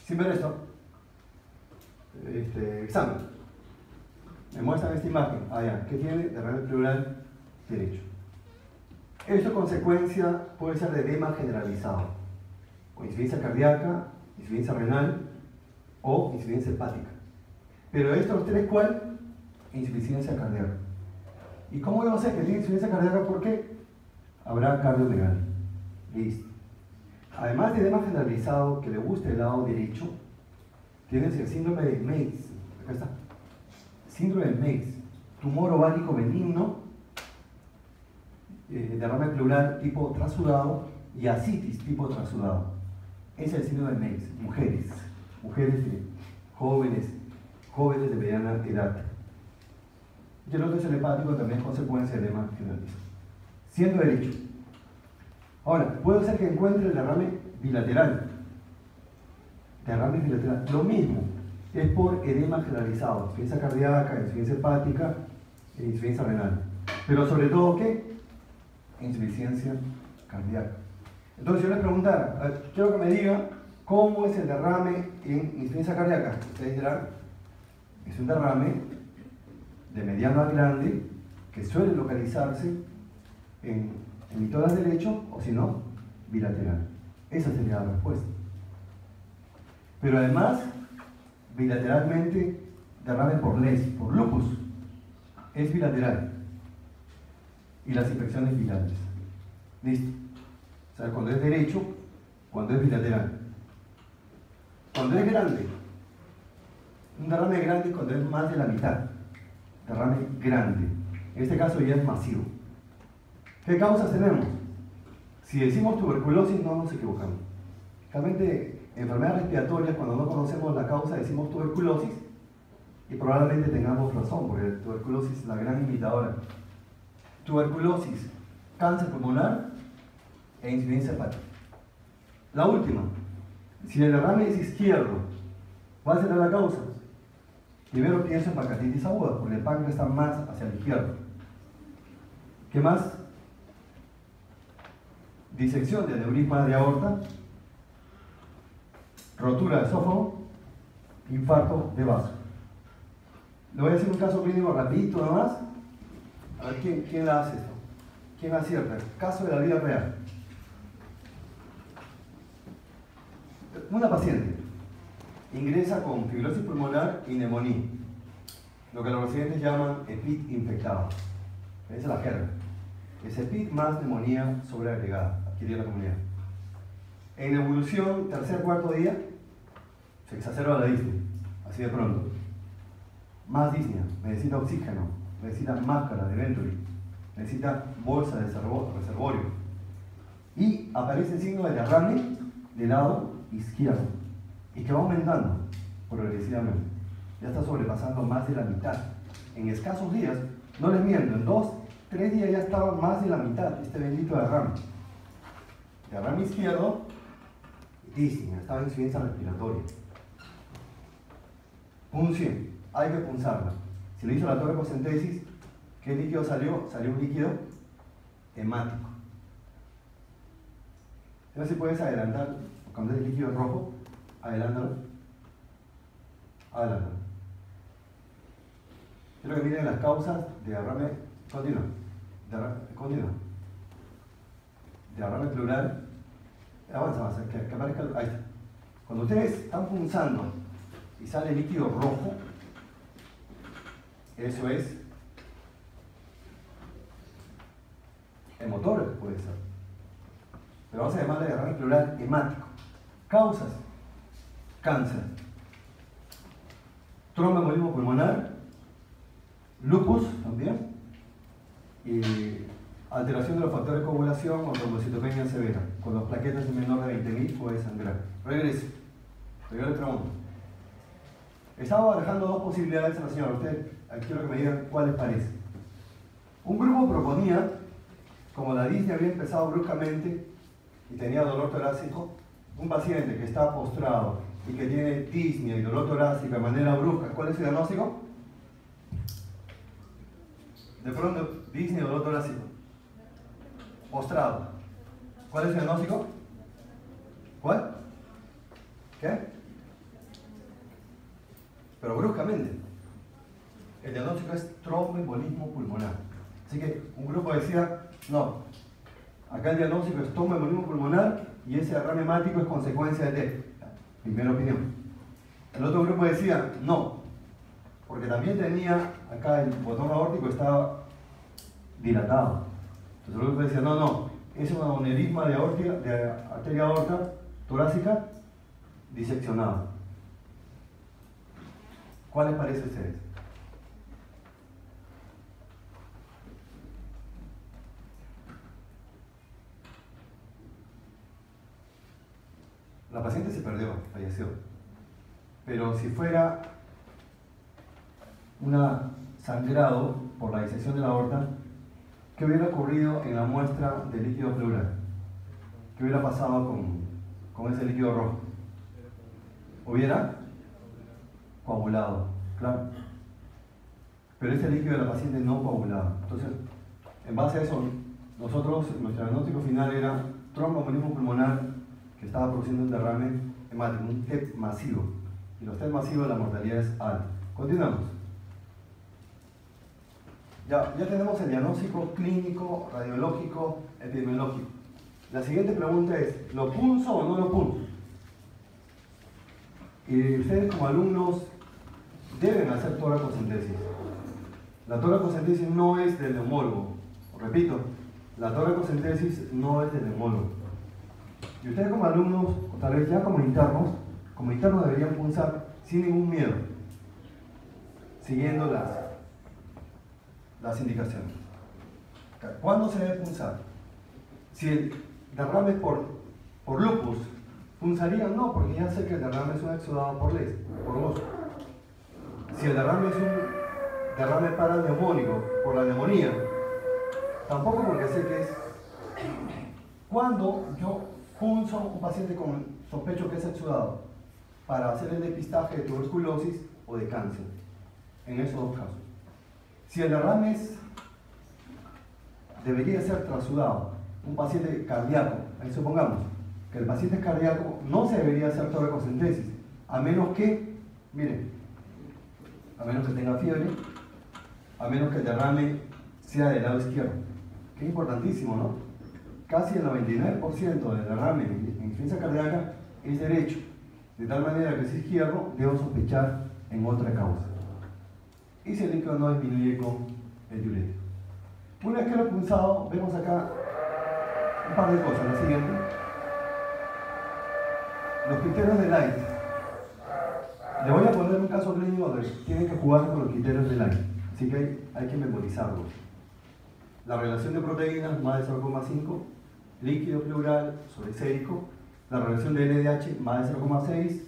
Sin ver esto, examen. Me muestran esta imagen, que tiene derrame pleural derecho. Esto consecuencia puede ser de edema generalizado, o insuficiencia cardíaca, insuficiencia renal o insuficiencia hepática. Pero estos tres, ¿cuál? Insuficiencia cardíaca. ¿Y cómo yo sé que tiene insuficiencia cardíaca? ¿Por qué? Habrá cardiomegalia. Listo. Además de edema generalizado que le guste el lado derecho, tienes el síndrome de Meigs. Acá está. Síndrome de Meigs, tumor ovárico benigno, derrame pleural tipo trasudado y ascitis tipo trasudado. Ese es el síndrome de Meigs. Mujeres jóvenes de mediana edad. Y el otro es el hepático, también es consecuencia de edema generalizado. Siendo derecho. Ahora, puede ser que encuentre el derrame bilateral. Derrame bilateral. Lo mismo, es por edema generalizado. Insuficiencia cardíaca, insuficiencia hepática e insuficiencia renal. Pero sobre todo, ¿qué? Insuficiencia cardíaca. Entonces yo les preguntara, quiero que me diga cómo es el derrame en insuficiencia cardíaca. Ustedes dirán, es un derrame de mediano a grande que suele localizarse en mitoras derecho o si no, bilateral. Esa sería la respuesta. Pero además, bilateralmente, derrame por LES, por lupus, es bilateral. Y las infecciones virales. Listo. O sea, cuando es derecho, cuando es bilateral. Cuando es grande, un derrame grande cuando es más de la mitad. Derrame grande. En este caso ya es masivo. ¿Qué causas tenemos? Si decimos tuberculosis, no nos equivocamos. Realmente, enfermedades respiratorias, cuando no conocemos la causa, decimos tuberculosis Y probablemente tengamos razón, porque la tuberculosis es la gran imitadora. Tuberculosis, cáncer pulmonar e insuficiencia hepática. La última, si el derrame es izquierdo, ¿cuál será la causa? Primero pienso en pancreatitis aguda, porque el páncreas está más hacia la izquierda. ¿Qué más? Disección de aneurisma de aorta, rotura de esófago, infarto de vaso. Le voy a hacer un caso clínico rapidito nomás. A ver quién la hace esto. ¿Quién acierta? Caso de la vida real. Una paciente ingresa con fibrosis pulmonar y neumonía, lo que los residentes llaman EPIT infectado. Esa es la jerga. Es EPIT más neumonía sobreagregada, adquirida en la comunidad. En evolución, tercer, cuarto día, se exacerba la disnea, así de pronto. Más disnea, necesita oxígeno, necesita máscara de Venturi, necesita bolsa de reservorio. Y aparece el signo de derrame del lado izquierdo, y que va aumentando progresivamente. Ya está sobrepasando más de la mitad. En escasos días, no les miento, en 2, 3 días ya estaba más de la mitad este bendito derrame. Derrame izquierdo, disnea, estaba en insuficiencia respiratoria. Punción, hay que punzarla. Si le hizo la toracocentesis, ¿qué líquido salió? Salió un líquido hemático. Entonces, si puedes adelantar, cuando es el líquido rojo, adelántalo. Adelántalo. Quiero que miren las causas de derrame. Continúa. Continúa. Derrame pleural. Avanza más, que aparezca. Ahí está. Cuando ustedes están punzando y sale líquido rojo, eso es hemotórago, puede ser. Pero vamos a llamarle derrame pleural hemático. Causas: cáncer, tromboembolismo pulmonar, lupus también, y alteración de los factores de coagulación o trombocitopenia severa. Con las plaquetas en menor de 20.000 puede sangrar. Regreso. Yo le pregunto. Estaba barajando dos posibilidades a la señora. Usted, quiero que me digan cuál les parece. Un grupo proponía, como la disnea había empezado bruscamente y tenía dolor torácico, un paciente que está postrado y que tiene disnea y dolor torácico de manera brusca, ¿cuál es su diagnóstico? De pronto, disnea y dolor torácico. Postrado. ¿Cuál es su diagnóstico? ¿Cuál? ¿Qué? Pero bruscamente. El diagnóstico es tromboembolismo pulmonar. Así que un grupo decía, no, acá el diagnóstico es tromboembolismo pulmonar y ese derrame hemático es consecuencia de primera opinión. El otro grupo decía, no, porque también tenía, acá el botón aórtico estaba dilatado. Entonces el grupo decía, no, es un aneurisma de arteria aorta torácica diseccionado. ¿Cuál les parece a ustedes? La paciente se perdió, falleció. Pero si fuera un sangrado por la disección de la aorta, ¿qué hubiera ocurrido en la muestra de líquido pleural? ¿Qué hubiera pasado con ese líquido rojo? Hubiera coagulado, claro. Pero ese líquido de la paciente no coagulaba. Entonces, en base a eso, nosotros, nuestro diagnóstico final era tromboembolismo pulmonar que estaba produciendo un derrame hemático, un TEP masivo. Y los TEP masivos, la mortalidad es alta. Continuamos. Ya tenemos el diagnóstico clínico, radiológico, epidemiológico. La siguiente pregunta es, ¿lo punzo o no lo punzo? Y ustedes como alumnos deben hacer toracocentesis. La toracocentesis no es del neumólogo. Repito, la toracocentesis no es del neumólogo. Y ustedes como alumnos, o tal vez ya como internos deberían punzar sin ningún miedo, siguiendo las indicaciones. ¿Cuándo se debe punzar? Si el derrame es por lupus, ¿punzarían? No, porque ya sé que el derrame es un exudado por gozo. si el derrame es un derrame paraneumónico por la neumonía, tampoco porque sé que es. Cuando yo punzo a un paciente con sospecho que es exudado para hacer el depistaje de tuberculosis o de cáncer, en esos dos casos. Si el derrame debería ser trasudado, un paciente cardíaco, ahí supongamos que el paciente es cardíaco, no se debería hacer toracocentesis, a menos que, miren, a menos que tenga fiebre, a menos que el derrame sea del lado izquierdo, que es importantísimo, ¿no? Casi el 99% del derrame en insuficiencia cardíaca es derecho, de tal manera que si es izquierdo, debo sospechar en otra causa. Y si el líquido no disminuye con el diurético. Una vez que lo he punzado, vemos acá un par de cosas. La siguiente, los criterios de Light. Le voy a poner un caso clínico donde tienen que jugar con los criterios de Light, así que hay que memorizarlos. La relación de proteínas más de 0,5, líquido pleural sobre sérico, la relación de LDH más de 0,6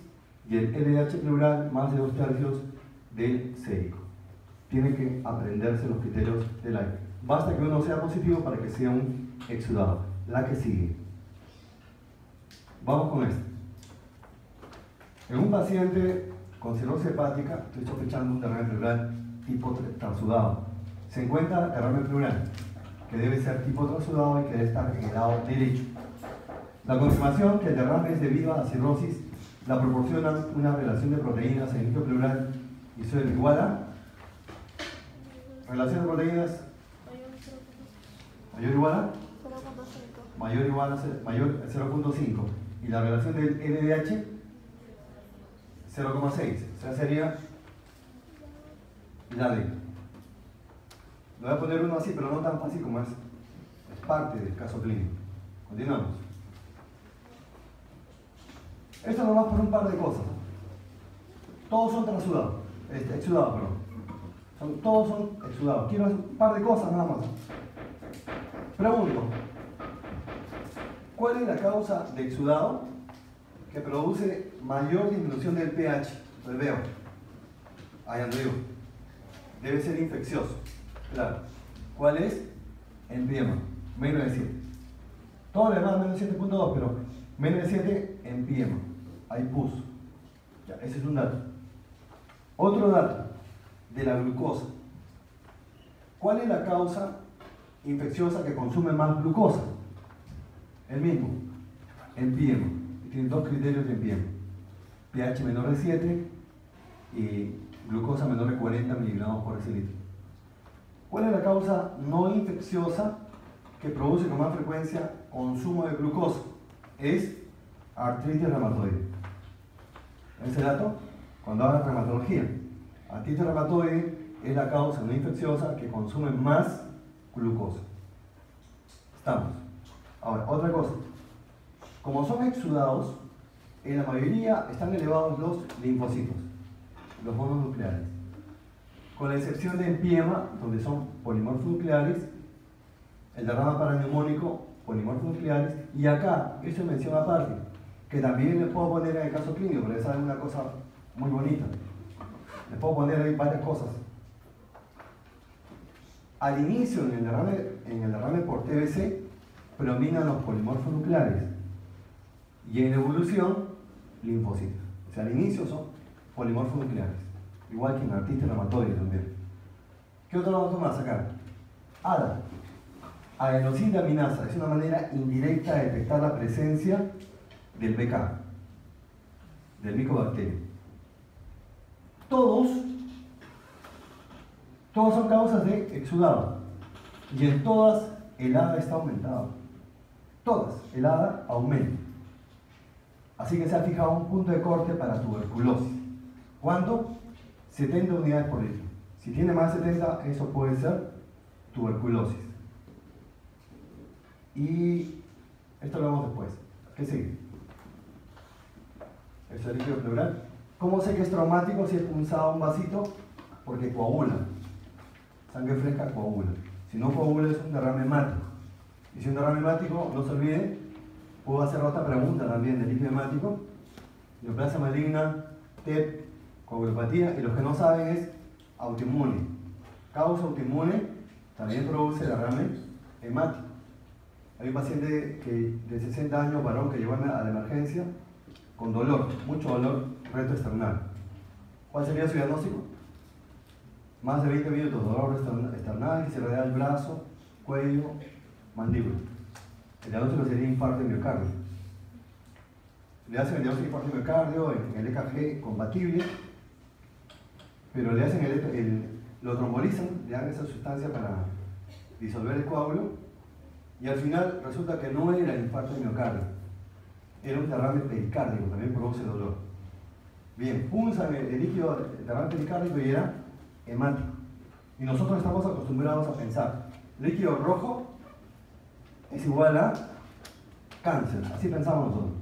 y el LDH pleural más de 2/3 del sérico. Tienen que aprenderse los criterios de Light. Basta que uno sea positivo para que sea un exudado. La que sigue. Vamos con esto. En un paciente con cirrosis hepática, estoy sospechando un derrame pleural tipo transudado. Se encuentra derrame pleural, que debe ser tipo transudado y que debe estar en el lado derecho. La confirmación que el derrame es debido a la cirrosis la proporciona una relación de proteínas en líquido pleural y suele igual a relación de proteínas mayor o igual a 0.5 mayor 0.5 y la relación del LDH 0,6, o sea sería la D. Le voy a poner uno así, pero no tan fácil como es parte del caso clínico. Continuamos. Esto nomás por un par de cosas. Todos son transudados, exudados, perdón. Todos son exudados. Quiero un par de cosas nada más. Pregunto, ¿cuál es la causa de exudado que produce mayor disminución del pH? Entonces veo, ahí ando yo. Debe ser infeccioso. Claro. ¿Cuál es? Empiema, menos de 7. Todo lo demás menos de 7.2, pero menos de 7 empiema. Hay pus. Ya, ese es un dato. Otro dato de la glucosa. ¿Cuál es la causa infecciosa que consume más glucosa? El mismo, empiema. Tiene dos criterios de empiema. pH menor de 7 y glucosa menor de 40 miligramos por decilitro. ¿Cuál es la causa no infecciosa que produce con más frecuencia consumo de glucosa? Es artritis reumatoide. Ese dato, cuando hablan de reumatología, artritis reumatoide es la causa no infecciosa que consume más glucosa. Estamos. Ahora, otra cosa. Como son exudados, en la mayoría están elevados los linfocitos, los mononucleares. Con la excepción de empiema, donde son polimorfos nucleares, el derrame paraneumónico, polimorfos nucleares, y acá, eso es mención aparte, que también les puedo poner en el caso clínico, porque saben una cosa muy bonita. Les puedo poner ahí varias cosas. Al inicio, en el derrame por TBC, predominan los polimorfos nucleares, y en evolución, linfocitos. O sea, al inicio son polimorfos nucleares, igual que en artritis reumatoide también. ¿Qué otro dato más acá? ADA, adenosidaminasa, es una manera indirecta de detectar la presencia del BK, del micobacterio. Todos son causas de exudado, y en todas el ADA está aumentado. Todas, el ADA aumenta. Así que se ha fijado un punto de corte para tuberculosis. ¿Cuánto? 70 unidades por litro. Si tiene más de 70, eso puede ser tuberculosis. Y esto lo vemos después. ¿Qué sigue? Eso es líquido pleural. ¿Cómo sé que es traumático si he punzado un vasito? Porque coagula. Sangre fresca coagula. Si no coagula es un derrame hemático. Y si un derrame hemático, no se olviden, puedo hacer otra pregunta también del líquido hemático. Neoplasia maligna, TEP, coagulopatía, y los que no saben es autoinmune. Causa autoinmune también produce derrame hemático. Hay un paciente de 60 años, varón, que llegó a la emergencia con dolor, mucho dolor retroesternal. ¿Cuál sería su diagnóstico? Más de 20 minutos, dolor esternal, que se rodea el brazo, cuello, mandíbula. El diagnóstico sería infarto de miocardio. Le hacen el diagnóstico de infarto de miocardio en el EKG compatible, pero le hacen lo trombolizan, le dan esa sustancia para disolver el coágulo, y al final resulta que no era infarto de miocardio, era un derrame pericárdico, también produce dolor. Bien, punzan el líquido del derrame pericárdico y era hemático. Y nosotros estamos acostumbrados a pensar, líquido rojo es igual a cáncer, así pensamos nosotros.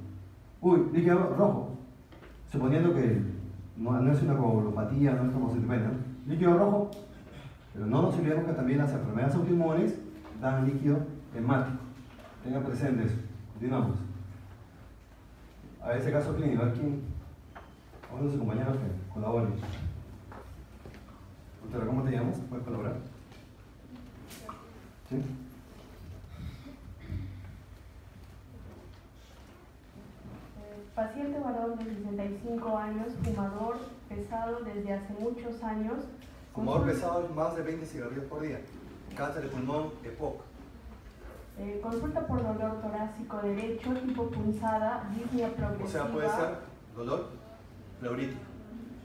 Uy, líquido rojo, suponiendo que no es una coagulopatía, no es como se ven, ¿no? Líquido rojo, pero no nos olvidemos que también las enfermedades autoinmunes dan líquido hemático. Tengan presente eso. Continuamos. A ese caso clínico, a ver quién, uno de sus compañeros que colaboren. ¿Cómo te llamas? ¿Puedes colaborar? ¿Sí? Paciente varón de 65 años, fumador, pesado desde hace muchos años. Fumador pesado, más de 20 cigarrillos por día. Cáncer de pulmón, EPOC. Consulta por dolor torácico derecho, tipo punzada, disnea progresiva. O sea, puede ser dolor pleurítico.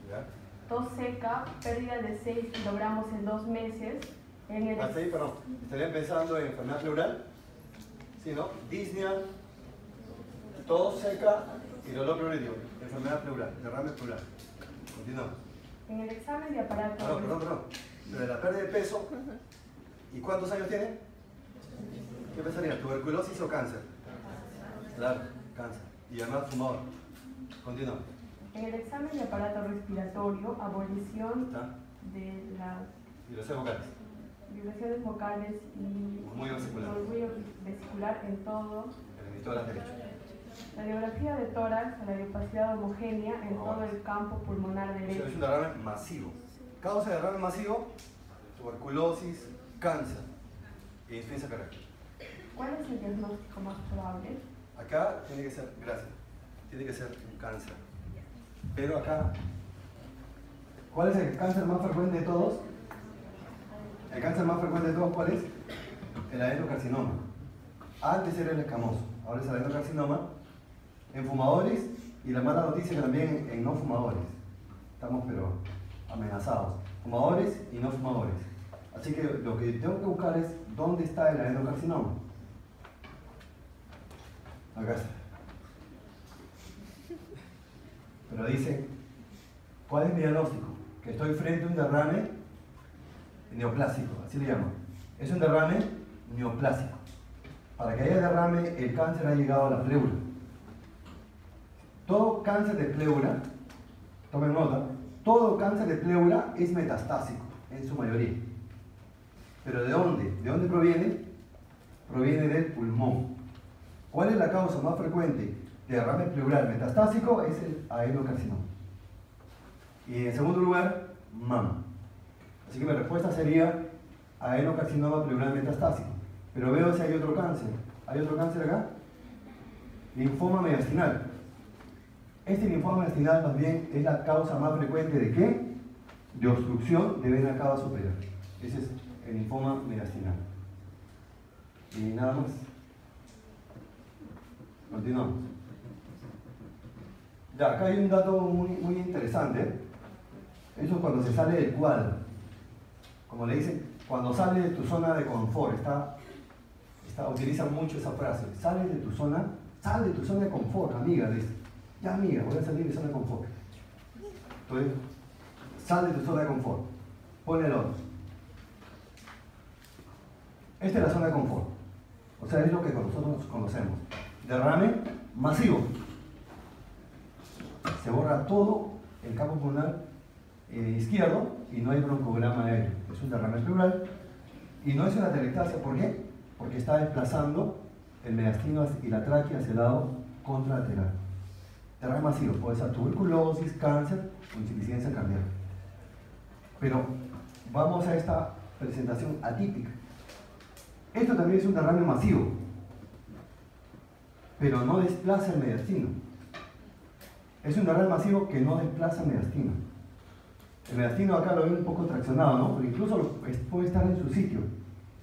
¿Ya? Tos seca, pérdida de 6 kilogramos en 2 meses. Hasta ahí, perdón. ¿Estarían pensando en enfermedad pleural? ¿Sí, no? Disnea, tos seca y dolor pleurítico. Enfermedad pleural, derrame pleural. Continuamos. En el examen de aparato... Perdón. De la pérdida de peso, ¿y cuántos años tiene? ¿Qué pensaría? ¿Tuberculosis o cáncer? Claro, cáncer. Y además fumador. Continuamos. En el examen de aparato respiratorio, abolición de las vibraciones vocales. Vibraciones vocales y murmullo vesicular en todo. El emitor derecho. Radiografía de tórax, radiopacidad homogénea en todo el campo pulmonar derecho. Es un derrame masivo. Causa de derrame masivo, tuberculosis, cáncer e insuficiencia cardíaca. ¿Cuál es el diagnóstico más probable? Acá tiene que ser, gracias, tiene que ser un cáncer. Pero acá, ¿cuál es el cáncer más frecuente de todos? El cáncer más frecuente de todos, ¿cuál es? El adenocarcinoma. Antes era el escamoso, ahora es el adenocarcinoma. En fumadores, y la mala noticia que también en no fumadores. Estamos pero amenazados. Fumadores y no fumadores. Así que lo que tengo que buscar es dónde está el adenocarcinoma. Acá está. Pero dice, ¿cuál es mi diagnóstico? Que estoy frente a un derrame neoplásico, así le llaman. Es un derrame neoplásico. Para que haya derrame, el cáncer ha llegado a la pleura. Todo cáncer de pleura, tomen nota, todo cáncer de pleura es metastásico, en su mayoría. ¿Pero de dónde? ¿De dónde proviene? Proviene del pulmón. ¿Cuál es la causa más frecuente de derrame pleural metastásico? Es el adenocarcinoma. Y en segundo lugar, mama. Así que mi respuesta sería adenocarcinoma pleural metastásico. Pero veo si hay otro cáncer. ¿Hay otro cáncer acá? Linfoma mediastinal. Este linfoma mediastinal más bien es la causa más frecuente ¿de qué? De obstrucción de vena cava superior. Ese es el linfoma mediastinal. Y nada más. Continuamos. Ya, acá hay un dato muy interesante. Eso es cuando se sale del cuadro. Como le dicen, cuando sales de tu zona de confort. Utilizan mucho esa frase. Sal de tu zona de confort, amiga. Dice. Ya, amiga, voy a salir de zona de confort. Entonces, sal de tu zona de confort. Pon el otro. Esta es la zona de confort. O sea, es lo que nosotros conocemos. Derrame masivo. Se borra todo el campo pulmonar izquierdo y no hay broncograma aéreo. Es un derrame pleural y no es una atelectasia. ¿Por qué? Porque está desplazando el mediastino y la tráquea hacia el lado contralateral. derrame masivo, puede ser tuberculosis, cáncer o insuficiencia cardíaca. Pero vamos a esta presentación atípica. Esto también es un derrame masivo, pero no desplaza el mediastino. Es un derrame masivo que no desplaza el mediastino. El mediastino acá lo ven un poco traccionado, ¿no? Pero incluso puede estar en su sitio.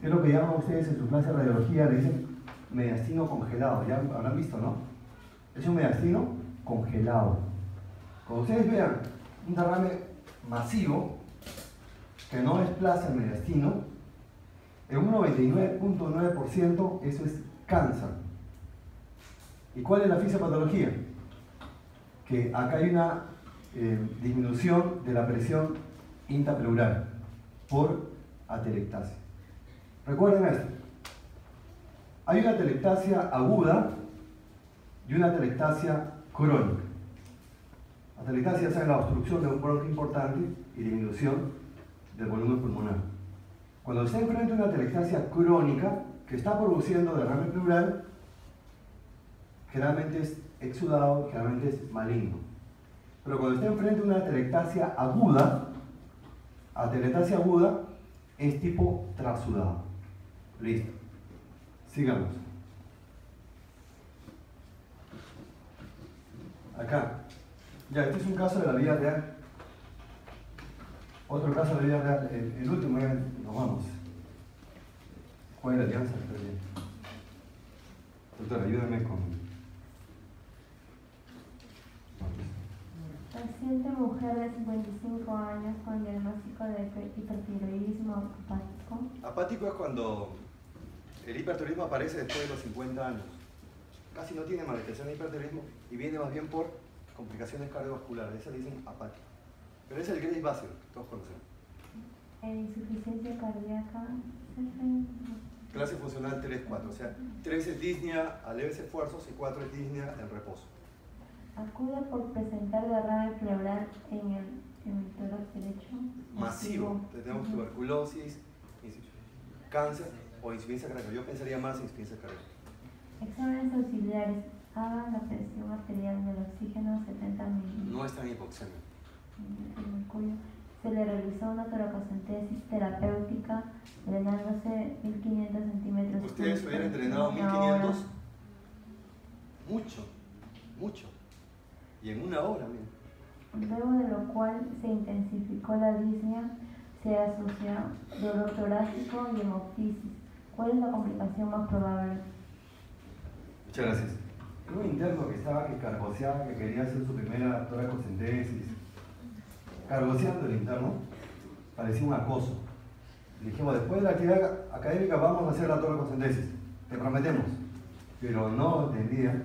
Es lo que llaman ustedes en su clase de radiología, le dicen mediastino congelado. Ya habrán visto, ¿no? Es un mediastino congelado. Cuando ustedes vean un derrame masivo que no desplaza el mediastino, en un 99.9% eso es cáncer. ¿Y cuál es la fisiopatología? Que acá hay una disminución de la presión intrapleural por atelectasia. Recuerden esto. Hay una atelectasia aguda y una atelectasia crónica. Atelectasia es la obstrucción de un bronquio importante y disminución del volumen pulmonar. Cuando está enfrente de una atelectasia crónica que está produciendo derrame pleural, generalmente es exudado, generalmente es maligno. Pero cuando está enfrente de una atelectasia aguda es tipo trasudado. Listo. Sigamos. Acá. Ya, este es un caso de la vida real. Otro caso de la vida real. El último, ya nos vamos. ¿Cuál es la alianza? Doctor, ayúdame con... Paciente mujer de 55 años con diagnóstico de hipertiroidismo apático. Apático es cuando el hipertiroidismo aparece después de los 50 años. Casi no tiene manifestación de hipertiroidismo y viene más bien por complicaciones cardiovasculares. Ese le dicen apático. Pero es el Graves básico, que todos conocemos. Insuficiencia cardíaca. Clase funcional 3-4. O sea, 3 es disnea a leves esfuerzos y 4 es disnea en reposo. Acude por presentar derrame pleural en el tórax derecho. Masivo. Tenemos tuberculosis, cáncer o insuficiencia cardíaca. Yo pensaría más en insuficiencia cardíaca. Exámenes auxiliares. Haga la presión arterial del oxígeno 70 mililitros. No está en hipoxemia. Se le realizó una toracocentesis terapéutica drenándose 1500 centímetros. ¿Ustedes hubieran drenado 1500? Mucho. Y en una hora, mira. Luego de lo cual se intensificó la disnea, se asocia dolor torácico y hemoptisis. ¿Cuál es la complicación más probable? Muchas gracias. Un interno que cargoseaba, que quería hacer su primera toracocentesis. Cargoseando el interno, parecía un acoso. Le dijimos, después de la actividad académica vamos a hacer la toracocentesis, te prometemos. Pero no entendía.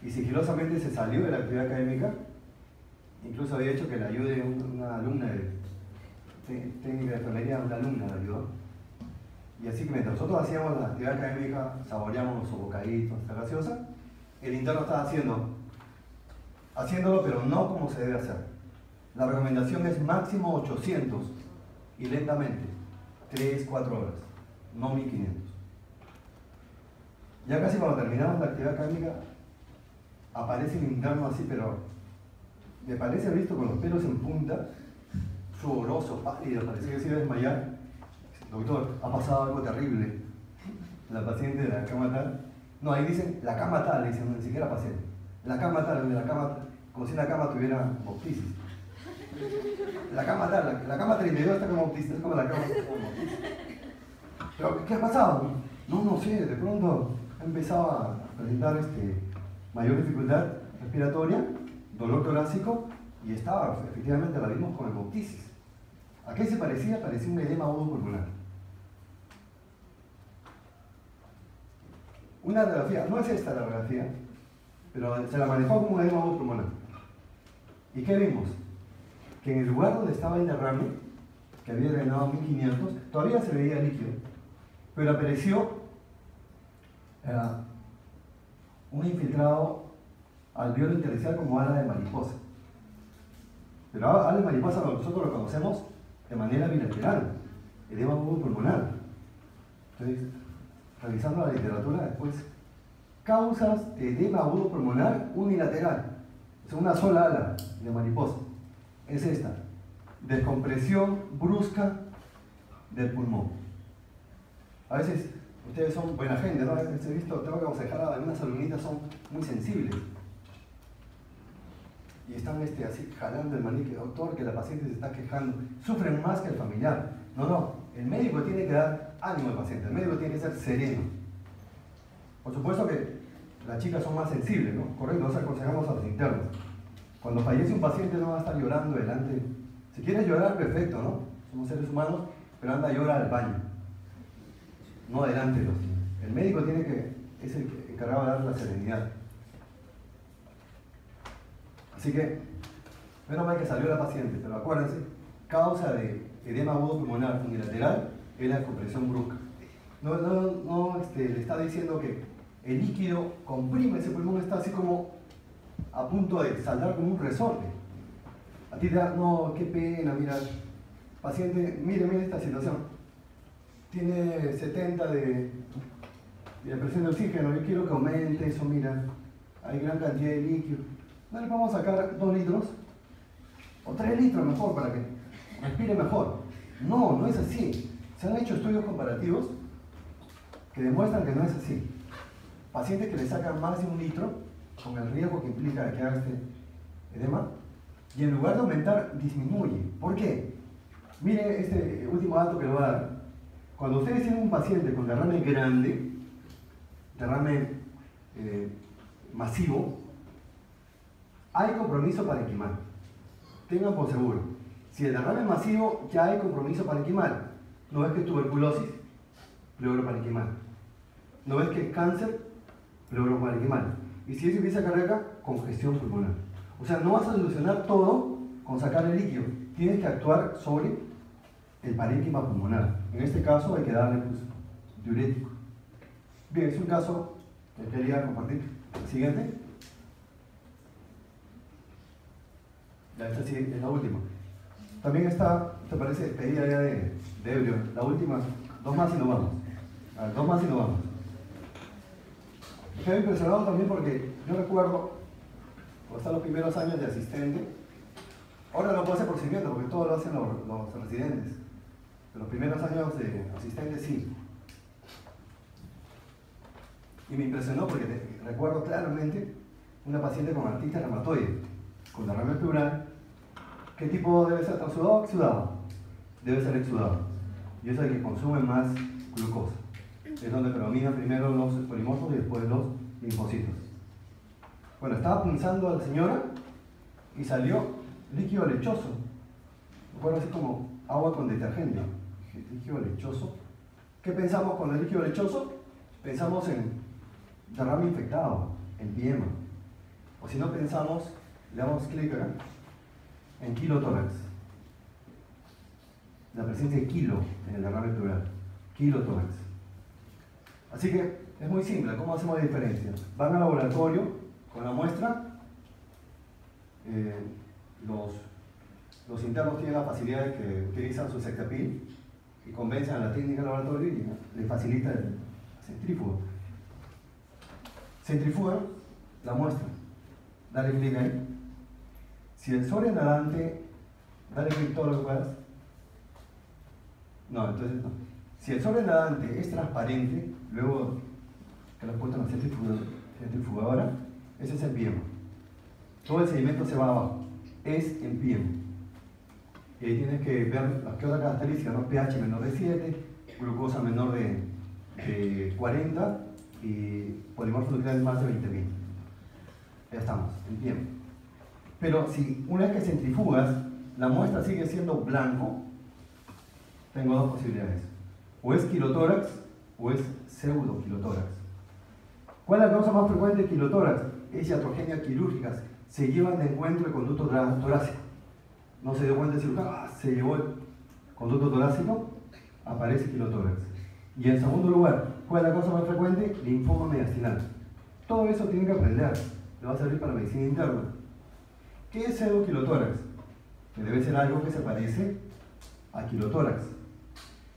Y sigilosamente se salió de la actividad académica. Incluso había hecho que le ayude una alumna de técnica de enfermería, una alumna le ayudó. Y así que mientras nosotros hacíamos la actividad académica, saboreamos nuestros bocaditos, esta gaseosa, el interno estaba haciéndolo, pero no como se debe hacer. La recomendación es máximo 800 y lentamente, 3-4 horas, no 1500. Ya casi cuando terminamos la actividad académica, aparece el interno así, pero me parece visto con los pelos en punta, sudoroso, pálido, parecía que se iba a desmayar. Doctor, ha pasado algo terrible. La paciente de la cama tal. No, ahí dicen la cama tal, le dicen, no, ni siquiera paciente. La cama tal, como si la cama tuviera optisis. La cama tal, la cama 32 está como opticis, es como la cama opticis. Pero, ¿qué ha pasado? No sé, de pronto ha empezado a presentar mayor dificultad respiratoria, dolor torácico, y estaba, efectivamente, la vimos con hemoptisis. ¿A qué se parecía? Parecía un edema agudo pulmonar. Una radiografía, no es esta la radiografía, pero se la manejó como un edema agudo pulmonar. ¿Y qué vimos? Que en el lugar donde estaba el derrame, que había drenado 1500, todavía se veía líquido, pero apareció un infiltrado alveolo intersticial como ala de mariposa. Pero ala de mariposa nosotros lo conocemos de manera bilateral, edema agudo pulmonar. Entonces, revisando la literatura después, causas de edema agudo pulmonar unilateral. Es una sola ala de mariposa. Es esta. Descompresión brusca del pulmón. A veces ustedes son buena gente, ¿no? A veces he visto, tengo que aconsejar a algunas alumnitas, son muy sensibles. Y están así jalando el manique, doctor, que la paciente se está quejando. Sufren más que el familiar. No, el médico tiene que dar ánimo al paciente, el médico tiene que ser sereno. Por supuesto que las chicas son más sensibles, ¿no? Correcto, nos aconsejamos a los internos. Cuando fallece un paciente no va a estar llorando delante. Si quieres llorar, perfecto, ¿no? Somos seres humanos, pero anda a llorar al baño. No delante de los niños. El médico es el encargado de dar la serenidad. Así que, menos mal que salió la paciente, pero acuérdense, causa de edema agudo pulmonar unilateral es la descompresión brusca. No le está diciendo que el líquido comprime ese pulmón, está así como a punto de saldar como un resorte. A ti te da, no, qué pena, mira, paciente, mire esta situación. Tiene 70 de presión de oxígeno, yo quiero que aumente eso, mira, hay gran cantidad de líquido. No le podemos sacar 2 litros o 3 litros mejor para que respire mejor. No es así. Se han hecho estudios comparativos que demuestran que no es así. Pacientes que le sacan más de 1 litro, con el riesgo que implica que haga este edema, y en lugar de aumentar, disminuye. ¿Por qué? Mire este último dato que le voy a dar. Cuando ustedes tienen un paciente con derrame grande, derrame masivo, hay compromiso parenquimal. Tengan por seguro. Si el derrame es masivo, ya hay compromiso parenquimal. No es que es tuberculosis, pleuro parenquimal. No es que es cáncer, pleuro parenquimal. Y si es insuficiencia cardíaca, congestión pulmonar. O sea, no vas a solucionar todo con sacar el líquido. Tienes que actuar sobre el parénquima pulmonar. En este caso hay que darle diurético. Bien, es un caso que quería compartir. El siguiente. Ya, esta sí es la última. También está, ¿te parece? Despedida ya de ebrio. La última, 2 más y nos vamos. A ver, 2 más y nos vamos. Estoy impresionado también porque yo recuerdo, cuando están los primeros años de asistente, ahora no puedo hacer procedimiento porque todo lo hacen los residentes. En los primeros años de asistente sí. Y me impresionó porque recuerdo claramente una paciente con artritis reumatoide, con derrame pleural. ¿Qué tipo debe ser? ¿Transudado o exudado? Debe ser exudado. Y es el que consume más glucosa. Es donde predominan primero los polimorfos y después los linfocitos. Bueno, estaba punzando a la señora y salió líquido lechoso. Recuerdo así como agua con detergente. Líquido lechoso. ¿Qué pensamos con el líquido lechoso? Pensamos en derrame infectado, en piema. O si no pensamos, le damos clic acá, en kilotórax. La presencia de kilo en el derrame pleural. Kilotórax. Así que es muy simple. ¿Cómo hacemos la diferencia? Van al laboratorio con la muestra. Los internos tienen la facilidad de que utilizan su sectapil y convencen a la técnica del laboratorio y le facilita el centrífugo. Centrifugan la muestra. Dale clic ahí. Si el sobre nadante, dale clic todo lo que puedas. No, entonces no. Si el sobre nadante es transparente, luego que lo has puesto en la centrifugadora, ese es el piema. Todo el sedimento se va abajo. Es en piema. Y ahí tienes que ver las que otras características, ¿no? pH menor de 7, glucosa menor de 40 y polimorfos nucleares más de 20.000. Ya estamos, en piema. Pero si una vez que centrifugas, la muestra sigue siendo blanco, tengo 2 posibilidades. O es kilotórax o es pseudokilotórax. ¿Cuál es la causa más frecuente de kilotórax? Es iatrogenia quirúrgica. Se llevan de encuentro el conducto torácico. No se dio cuenta el cirujano, se llevó el conducto torácico, aparece kilotórax. Y en segundo lugar, ¿cuál es la causa más frecuente? Linfoma mediastinal. Todo eso tienen que aprender. Le va a servir para la medicina interna. ¿Qué es pseudokilotórax? Que debe ser algo que se parece a kilotórax.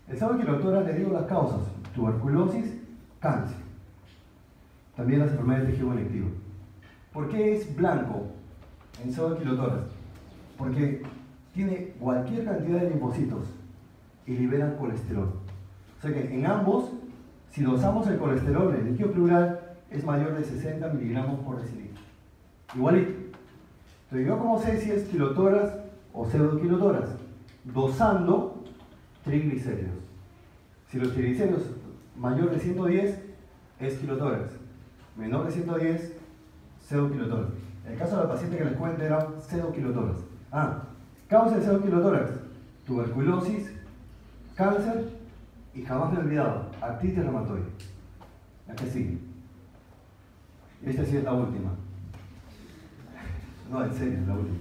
El pseudokilotórax, le digo las causas: tuberculosis, cáncer. También las enfermedades de tejido conectivo. ¿Por qué es blanco? en pseudokilotoras, porque tiene cualquier cantidad de linfocitos y liberan colesterol. O sea que en ambos, si dosamos el colesterol, el líquido pleural es mayor de 60 miligramos por decilitro. Igualito. Entonces, ¿yo cómo sé si es kilotoras o pseudokilotoras? Dosando triglicéridos. Si los triglicéridos mayor de 110 es kilotoras, menor de 110 pseudokilotoras. En el caso de la paciente que les cuento eran pseudokilotoras. Causa de pseudokilotoras: tuberculosis, cáncer y jamás me he olvidado, artritis reumatoide. La que sigue. Esta sí es la última. No, en serio, es la última.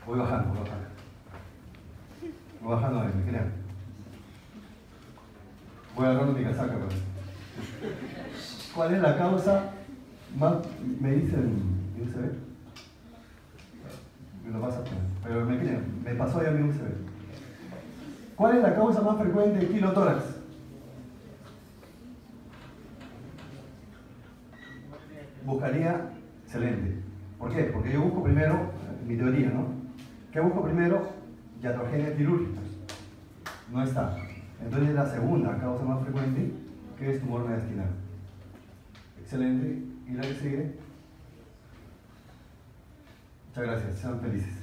Voy bajando. Voy bajando, me crean. Voy agarrando mi casaca, pues. ¿Cuál es la causa más? Me dicen, USB. Me lo pasa, pero me crean, me pasó ya mi USB. ¿Cuál es la causa más frecuente de kilotórax? Buscaría, excelente. ¿Por qué? Porque yo busco primero, mi teoría, ¿no? ¿Qué busco primero? Iatrogenia quirúrgica. No está. Entonces la segunda causa más frecuente, que es tumor mediastinal. Excelente. ¿Y la que sigue? Muchas gracias. Sean felices.